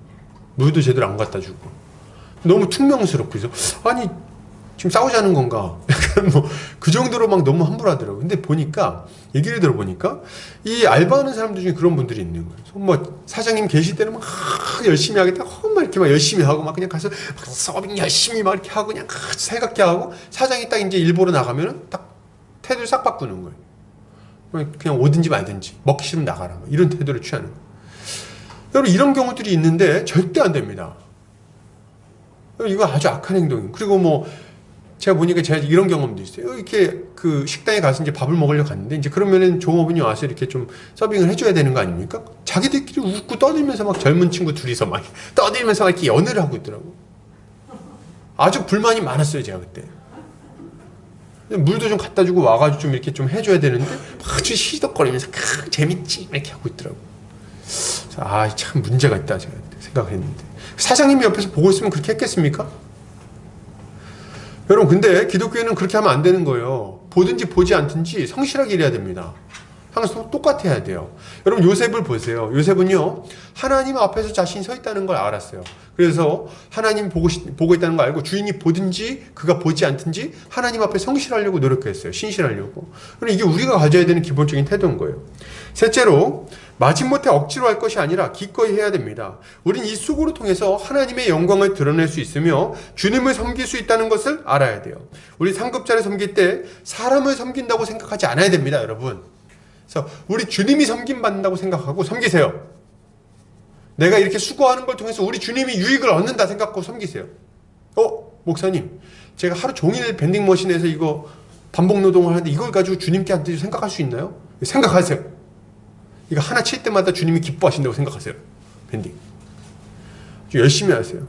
물도 제대로 안 갖다 주고 너무 퉁명스럽고 그래서 아니 지금 싸우자는 건가? 약간 뭐 그 정도로 막 너무 함부로 하더라고요. 근데 보니까 얘기를 들어보니까 이 알바하는 사람들 중에 그런 분들이 있는 거예요. 뭐 사장님 계실 때는 막 열심히 하겠다, 막 이렇게 막 열심히 하고 막 그냥 가서 막 서빙 열심히 막 이렇게 하고 그냥 살갑게 하고 사장이 딱 이제 일 보러 나가면은 딱 태도를 싹 바꾸는 거예요. 그냥 오든지 말든지 먹기 싫으면 나가라 이런 태도를 취하는 거예요. 여러분 이런 경우들이 있는데 절대 안 됩니다. 이거 아주 악한 행동이에요. 그리고 뭐 제가 보니까 제가 이런 경험도 있어요. 이렇게 그 식당에 가서 이제 밥을 먹으려고 갔는데 이제 그러면은 종업원이 와서 이렇게 좀 서빙을 해줘야 되는 거 아닙니까? 자기들끼리 웃고 떠들면서 막 젊은 친구 둘이서 막 떠들면서 막 이렇게 연애를 하고 있더라고. 아주 불만이 많았어요, 제가 그때. 물도 좀 갖다 주고 와가지고 좀 이렇게 좀 해줘야 되는데 아주 시덕거리면서 재밌지 이렇게 하고 있더라고. 아, 참 문제가 있다 제가 생각을 했는데 사장님이 옆에서 보고 있으면 그렇게 했겠습니까? 여러분 근데 기독교에는 그렇게 하면 안 되는 거예요. 보든지 보지 않든지 성실하게 일해야 됩니다. 항상 똑같아야 돼요. 여러분 요셉을 보세요. 요셉은요 하나님 앞에서 자신이 서 있다는 걸 알았어요. 그래서 하나님 보고 있다는 걸 알고 주인이 보든지 그가 보지 않든지 하나님 앞에 성실하려고 노력했어요. 신실하려고. 그럼 이게 우리가 가져야 되는 기본적인 태도인 거예요. 셋째로 마지못해 억지로 할 것이 아니라 기꺼이 해야 됩니다. 우린 이 수고를 통해서 하나님의 영광을 드러낼 수 있으며 주님을 섬길 수 있다는 것을 알아야 돼요. 우리 상급자를 섬길 때 사람을 섬긴다고 생각하지 않아야 됩니다, 여러분. 그래서 우리 주님이 섬김받는다고 생각하고 섬기세요. 내가 이렇게 수고하는 걸 통해서 우리 주님이 유익을 얻는다 생각하고 섬기세요. 목사님, 제가 하루 종일 밴딩 머신에서 이거 반복 노동을 하는데 이걸 가지고 주님께 한테 생각할 수 있나요? 생각하세요. 이거 하나 칠 때마다 주님이 기뻐하신다고 생각하세요. 밴딩. 열심히 하세요.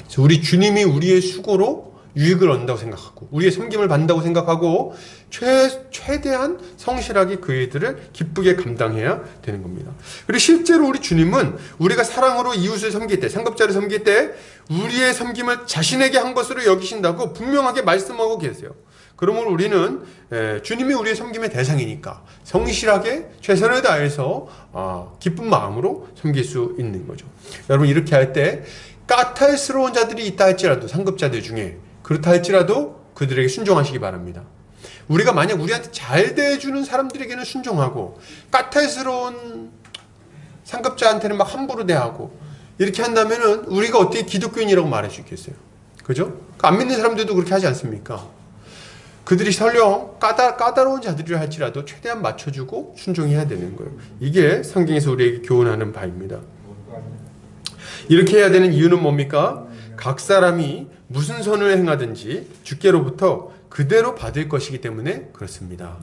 그래서 우리 주님이 우리의 수고로 유익을 얻는다고 생각하고 우리의 섬김을 받는다고 생각하고 최대한 성실하게 그 일들을 기쁘게 감당해야 되는 겁니다. 그리고 실제로 우리 주님은 우리가 사랑으로 이웃을 섬길 때, 상급자를 섬길 때 우리의 섬김을 자신에게 한 것으로 여기신다고 분명하게 말씀하고 계세요. 그러므로 우리는 주님이 우리의 섬김의 대상이니까 성실하게 최선을 다해서 기쁜 마음으로 섬길 수 있는 거죠. 여러분 이렇게 할 때 까탈스러운 자들이 있다 할지라도 상급자들 중에 그렇다 할지라도 그들에게 순종하시기 바랍니다. 우리가 만약 우리한테 잘 대해주는 사람들에게는 순종하고 까탈스러운 상급자한테는 막 함부로 대하고 이렇게 한다면은 우리가 어떻게 기독교인이라고 말할 수 있겠어요? 그죠? 안 믿는 사람들도 그렇게 하지 않습니까? 그들이 설령 까다로운 자들이라 할지라도 최대한 맞춰주고 순종해야 되는 거예요. 이게 성경에서 우리에게 교훈하는 바입니다. 이렇게 해야 되는 이유는 뭡니까? 각 사람이 무슨 선을 행하든지 주께로부터 그대로 받을 것이기 때문에 그렇습니다.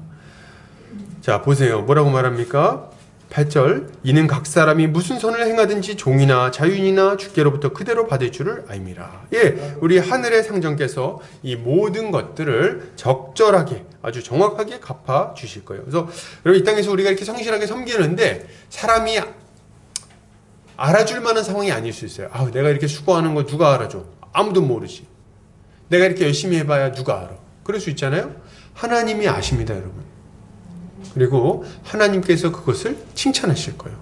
자, 보세요. 뭐라고 말합니까? 8절, 이는 각 사람이 무슨 선을 행하든지 종이나 자유인이나 주께로부터 그대로 받을 줄을 알미라. 예, 우리 하늘의 상전께서 이 모든 것들을 적절하게 아주 정확하게 갚아 주실 거예요. 그래서 여러분 이 땅에서 우리가 이렇게 성실하게 섬기는데 사람이 알아줄 만한 상황이 아닐 수 있어요. 내가 이렇게 수고하는 거 누가 알아줘? 아무도 모르지. 내가 이렇게 열심히 해봐야 누가 알아? 그럴 수 있잖아요. 하나님이 아십니다, 여러분. 그리고 하나님께서 그것을 칭찬하실 거예요.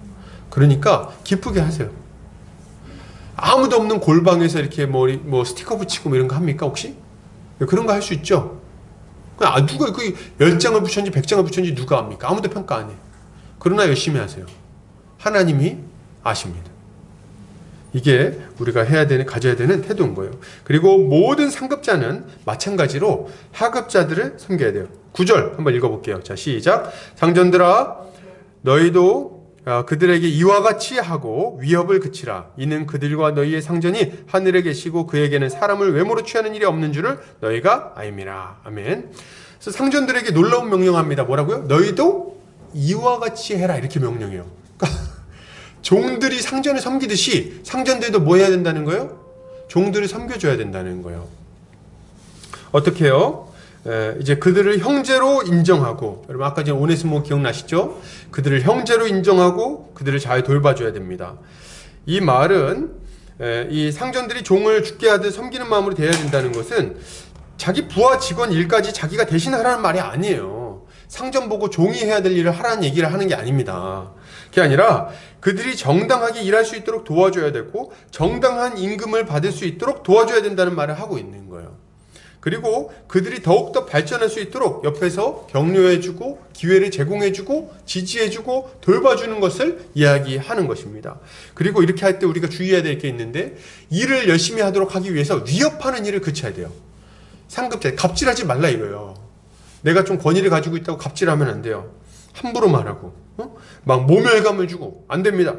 그러니까 기쁘게 하세요. 아무도 없는 골방에서 이렇게 뭐 스티커 붙이고 뭐 이런 거 합니까 혹시? 그런 거 할 수 있죠. 누가 그 10장을 붙였는지 100장을 붙였는지 누가 합니까? 아무도 평가 안 해. 그러나 열심히 하세요. 하나님이 아십니다. 이게 우리가 가져야 되는 태도인 거예요. 그리고 모든 상급자는 마찬가지로 하급자들을 섬겨야 돼요. 9절 한번 읽어볼게요. 자, 시작. 상전들아, 너희도 그들에게 이와 같이 하고 위협을 그치라. 이는 그들과 너희의 상전이 하늘에 계시고 그에게는 사람을 외모로 취하는 일이 없는 줄을 너희가 알미라. 아멘. 그래서 상전들에게 놀라운 명령합니다. 뭐라고요? 너희도 이와 같이 해라. 이렇게 명령해요. 그러니까 종들이 상전을 섬기듯이 상전들도 뭐 해야 된다는 거예요? 종들을 섬겨줘야 된다는 거예요. 어떻게 해요? 이제 그들을 형제로 인정하고, 여러분 아까 전에 오네스모 기억나시죠? 그들을 형제로 인정하고 그들을 잘 돌봐줘야 됩니다. 이 말은 이 상전들이 종을 죽게 하듯 섬기는 마음으로 대해야 된다는 것은 자기 부하 직원 일까지 자기가 대신하라는 말이 아니에요. 상전 보고 종이 해야 될 일을 하라는 얘기를 하는 게 아닙니다. 그게 아니라 그들이 정당하게 일할 수 있도록 도와줘야 되고 정당한 임금을 받을 수 있도록 도와줘야 된다는 말을 하고 있는 거예요. 그리고 그들이 더욱더 발전할 수 있도록 옆에서 격려해주고 기회를 제공해주고 지지해주고 돌봐주는 것을 이야기하는 것입니다. 그리고 이렇게 할 때 우리가 주의해야 될 게 있는데, 일을 열심히 하도록 하기 위해서 위협하는 일을 그쳐야 돼요. 상급자, 갑질하지 말라 이거예요. 내가 좀 권위를 가지고 있다고 갑질하면 안 돼요. 함부로 말하고 막 모멸감을 주고 안 됩니다.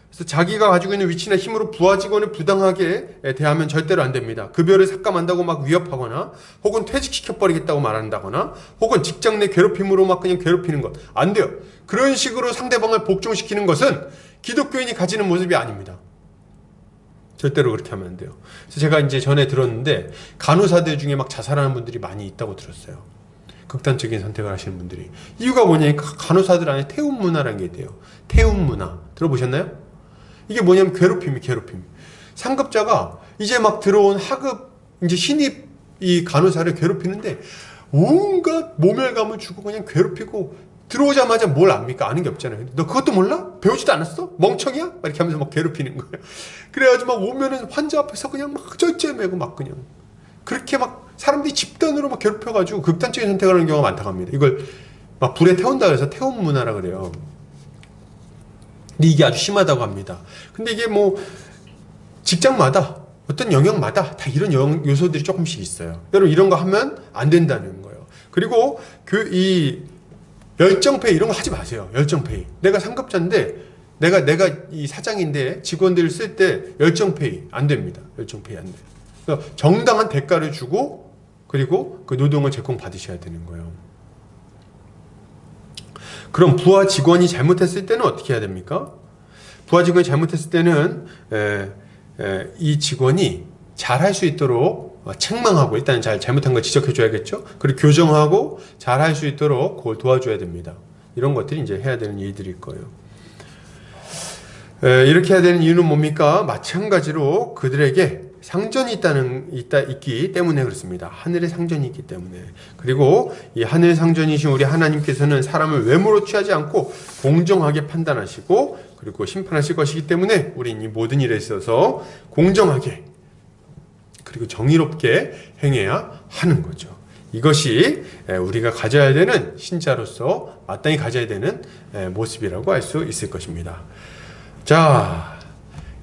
그래서 자기가 가지고 있는 위치나 힘으로 부하 직원을 부당하게 대하면 절대로 안 됩니다. 급여를 삭감한다고 막 위협하거나 혹은 퇴직시켜버리겠다고 말한다거나 혹은 직장 내 괴롭힘으로 막 그냥 괴롭히는 것 안 돼요. 그런 식으로 상대방을 복종시키는 것은 기독교인이 가지는 모습이 아닙니다. 절대로 그렇게 하면 안 돼요. 그래서 제가 이제 전에 들었는데 간호사들 중에 막 자살하는 분들이 많이 있다고 들었어요. 극단적인 선택을 하시는 분들이. 이유가 뭐냐니까 간호사들 안에 태움 문화라는 게 있대요. 태움 문화. 들어보셨나요? 이게 뭐냐면 괴롭힘이. 상급자가 이제 막 들어온 하급, 이제 신입 이 간호사를 괴롭히는데 온갖 모멸감을 주고 그냥 괴롭히고, 들어오자마자 뭘 압니까? 아는 게 없잖아요. 너 그것도 몰라? 배우지도 않았어? 멍청이야? 막 이렇게 하면서 막 괴롭히는 거예요. 그래가지고 막 오면은 환자 앞에서 그냥 막 쩔쩔매고 막 그냥 그렇게 막 사람들이 집단으로 막 괴롭혀가지고 극단적인 선택을 하는 경우가 많다고 합니다. 이걸 막 불에 태운다 해서 태움 문화라 그래요. 근데 이게 아주 심하다고 합니다. 근데 이게 뭐 직장마다 어떤 영역마다 다 이런 요소들이 조금씩 있어요. 여러분 이런 거 하면 안 된다는 거예요. 그리고 이 열정페이 이런 거 하지 마세요. 열정페이. 내가 상급자인데 내가 이 사장인데 직원들을 쓸 때 열정페이 안 됩니다. 열정페이 안 돼요. 그러니까 정당한 대가를 주고 그리고 그 노동을 제공받으셔야 되는 거예요. 그럼 부하 직원이 잘못했을 때는 어떻게 해야 됩니까? 부하 직원이 잘못했을 때는 이 직원이 잘할 수 있도록 책망하고, 일단 잘못한 걸 지적해줘야겠죠. 그리고 교정하고 잘할 수 있도록 그걸 도와줘야 됩니다. 이런 것들이 이제 해야 되는 일들일 거예요. 이렇게 해야 되는 이유는 뭡니까? 마찬가지로 그들에게 상전이 있기 때문에 그렇습니다. 하늘의 상전이 있기 때문에. 그리고 이 하늘 상전이신 우리 하나님께서는 사람을 외모로 취하지 않고 공정하게 판단하시고 그리고 심판하실 것이기 때문에 우린 이 모든 일에 있어서 공정하게 그리고 정의롭게 행해야 하는 거죠. 이것이 우리가 가져야 되는, 신자로서 마땅히 가져야 되는 모습이라고 할 수 있을 것입니다. 자,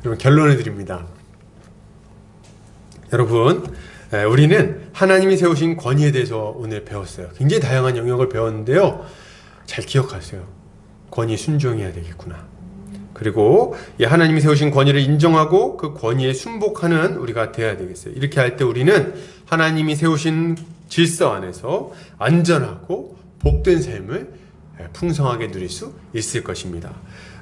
여러분 결론을 드립니다. 여러분, 우리는 하나님이 세우신 권위에 대해서 오늘 배웠어요. 굉장히 다양한 영역을 배웠는데요. 잘 기억하세요. 권위에 순종해야 되겠구나. 그리고 이 하나님이 세우신 권위를 인정하고 그 권위에 순복하는 우리가 되어야 되겠어요. 이렇게 할 때 우리는 하나님이 세우신 질서 안에서 안전하고 복된 삶을 풍성하게 누릴 수 있을 것입니다.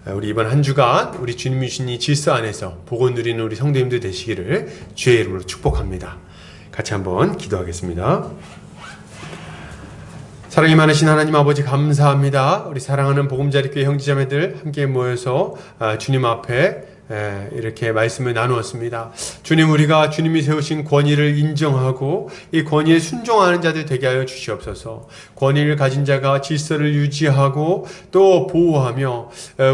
우리 이번 한 주간 우리 주님이 주신 이 질서 안에서 복을 누리는 우리 성도님들 되시기를 주의 이름으로 축복합니다. 같이 한번 기도하겠습니다. 사랑이 많으신 하나님 아버지 감사합니다. 우리 사랑하는 보금자리교회 형제자매들 함께 모여서 주님 앞에 이렇게 말씀을 나누었습니다. 주님, 우리가 주님이 세우신 권위를 인정하고 이 권위에 순종하는 자들 되게 하여 주시옵소서. 권위를 가진 자가 질서를 유지하고 또 보호하며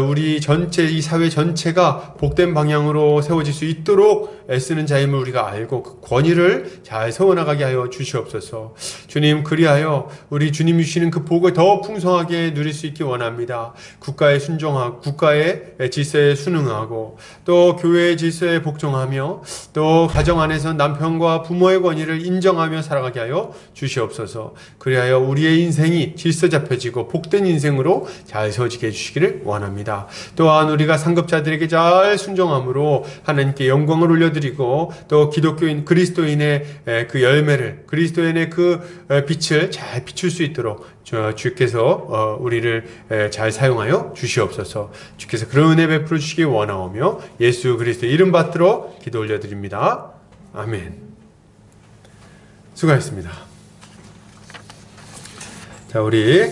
우리 전체, 이 사회 전체가 복된 방향으로 세워질 수 있도록 애쓰는 자임을 우리가 알고 그 권위를 잘 세워나가게 하여 주시옵소서. 주님, 그리하여 우리 주님이 주시는 그 복을 더 풍성하게 누릴 수 있기 원합니다. 국가에 순종하고 국가의 질서에 순응하고 또 교회의 질서에 복종하며 또 가정 안에서 남편과 부모의 권위를 인정하며 살아가게 하여 주시옵소서. 그리하여 우리의 인생이 질서 잡혀지고 복된 인생으로 잘 세워지게 해주시기를 원합니다. 또한 우리가 상급자들에게 잘 순종함으로 하나님께 영광을 올려드리고 또 기독교인 그리스도인의 그 열매를 그리스도인의 그 빛을 잘 비출 수 있도록 주께서 우리를 잘 사용하여 주시옵소서. 주께서 그런 은혜 베풀어 주시기 원하오며 예수 그리스도의 이름 받들어 기도 올려드립니다. 아멘. 수고하셨습니다. 자, 우리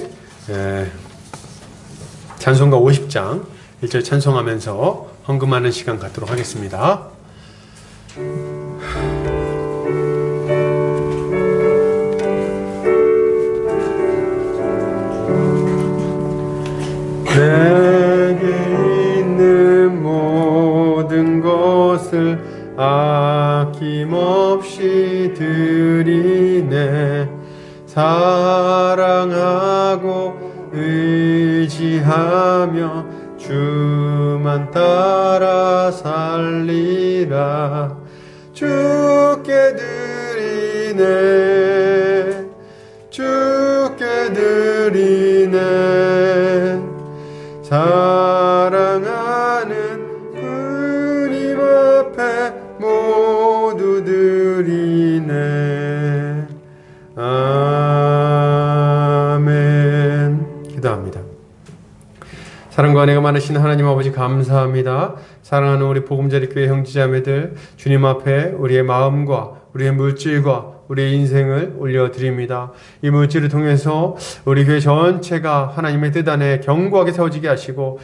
찬송가 50장 1절 찬송하면서 헌금하는 시간 갖도록 하겠습니다. 내게 있는 모든 것을 아낌없이 드리네. 사랑하고 의지하며 주만 따라 살리라. 주께 드리네. 주께 드리네. 사랑하는 주님 앞에 모두 드리네. 아멘. 기도합니다. 사랑과 은혜가 많으신 하나님 아버지 감사합니다. 사랑하는 우리 복음자리 교회 형제자매들, 주님 앞에 우리의 마음과 우리의 물질과 우리의 인생을 올려드립니다. 이 물질을 통해서 우리 교회 전체가 하나님의 뜻 안에 견고하게 세워지게 하시고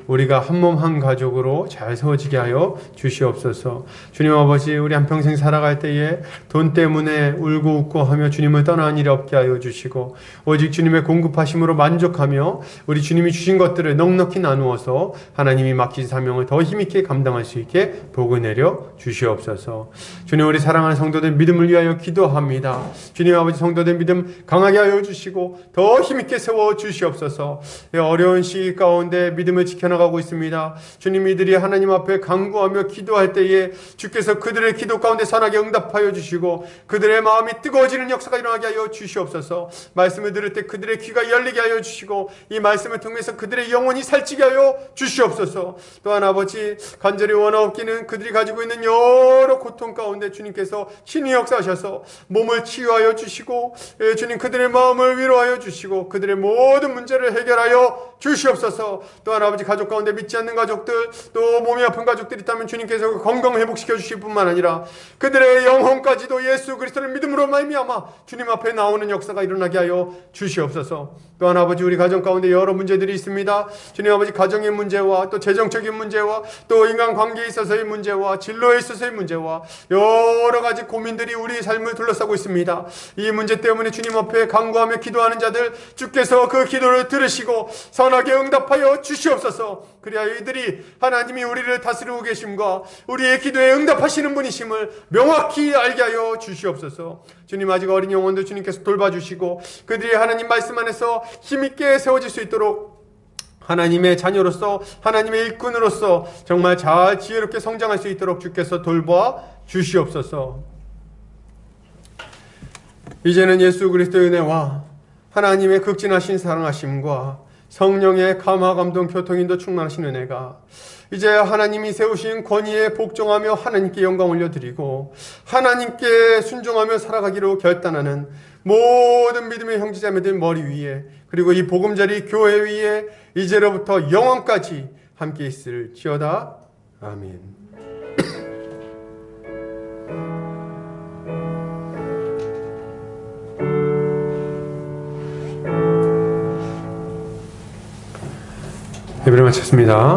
우리가 한 몸 한 가족으로 잘 세워지게 하여 주시옵소서. 주님 아버지, 우리 한평생 살아갈 때에 돈 때문에 울고 웃고 하며 주님을 떠나는 일이 없게 하여 주시고 오직 주님의 공급하심으로 만족하며 우리 주님이 주신 것들을 넉넉히 나누어서 하나님이 맡기신 사명을 더 힘있게 감당할 수 있게 복을 내려 주시옵소서. 주님, 우리 사랑하는 성도들 믿음을 위하여 기도합니다. 주님 아버지, 성도들 믿음 강하게 하여 주시고 더 힘있게 세워 주시옵소서. 어려운 시기 가운데 믿음을 지켜나가고 있습니다. 주님, 이들이 하나님 앞에 간구하며 기도할 때에 주께서 그들의 기도 가운데 선하게 응답하여 주시고 그들의 마음이 뜨거워지는 역사가 일어나게 하여 주시옵소서. 말씀을 들을 때 그들의 귀가 열리게 하여 주시고 이 말씀을 통해서 그들의 영혼이 살찌게 하여 주시옵소서. 또한 아버지, 간절히 원하옵기는 그들이 가지고 있는 여러 고통 가운데 주님께서 친히 역사하셔서 몸을 치유하여 주시고 주님 그들의 마음을 위로하여 주시고 그들의 모든 문제를 해결하여 주시옵소서. 또한 아버지, 가족 가운데 믿지 않는 가족들, 또 몸이 아픈 가족들이 있다면 주님께서 건강을 회복시켜 주실 뿐만 아니라 그들의 영혼까지도 예수 그리스도를 믿음으로 말미암아 주님 앞에 나오는 역사가 일어나게 하여 주시옵소서. 또한 아버지, 우리 가정 가운데 여러 문제들이 있습니다. 주님 아버지, 가정의 문제와 또 재정적인 문제와 또 인간관계에 있어서의 문제와 진로에 있어서의 문제와 여러 가지 고민들이 우리 삶을 둘러싸고 있습니다. 이 문제 때문에 주님 앞에 간구하며 기도하는 자들, 주께서 그 기도를 들으시고 선하게 응답하여 주시옵소서. 그리하여 이들이 하나님이 우리를 다스리고 계심과 우리의 기도에 응답하시는 분이심을 명확히 알게 하여 주시옵소서. 주님, 아직 어린 영혼들 주님께서 돌봐주시고 그들이 하나님 말씀 안에서 힘있게 세워질 수 있도록 하나님의 자녀로서 하나님의 일꾼으로서 정말 잘 지혜롭게 성장할 수 있도록 주께서 돌봐 주시옵소서. 이제는 예수 그리스도의 은혜와 하나님의 극진하신 사랑하심과 성령의 감화 감동 교통인도 충만하신 은혜가 이제 하나님이 세우신 권위에 복종하며 하나님께 영광 올려드리고 하나님께 순종하며 살아가기로 결단하는 모든 믿음의 형제자매들 머리 위에, 그리고 이 보금자리 교회 위에 이제로부터 영원까지 함께 있을지어다. 아멘. 예배를 마쳤습니다.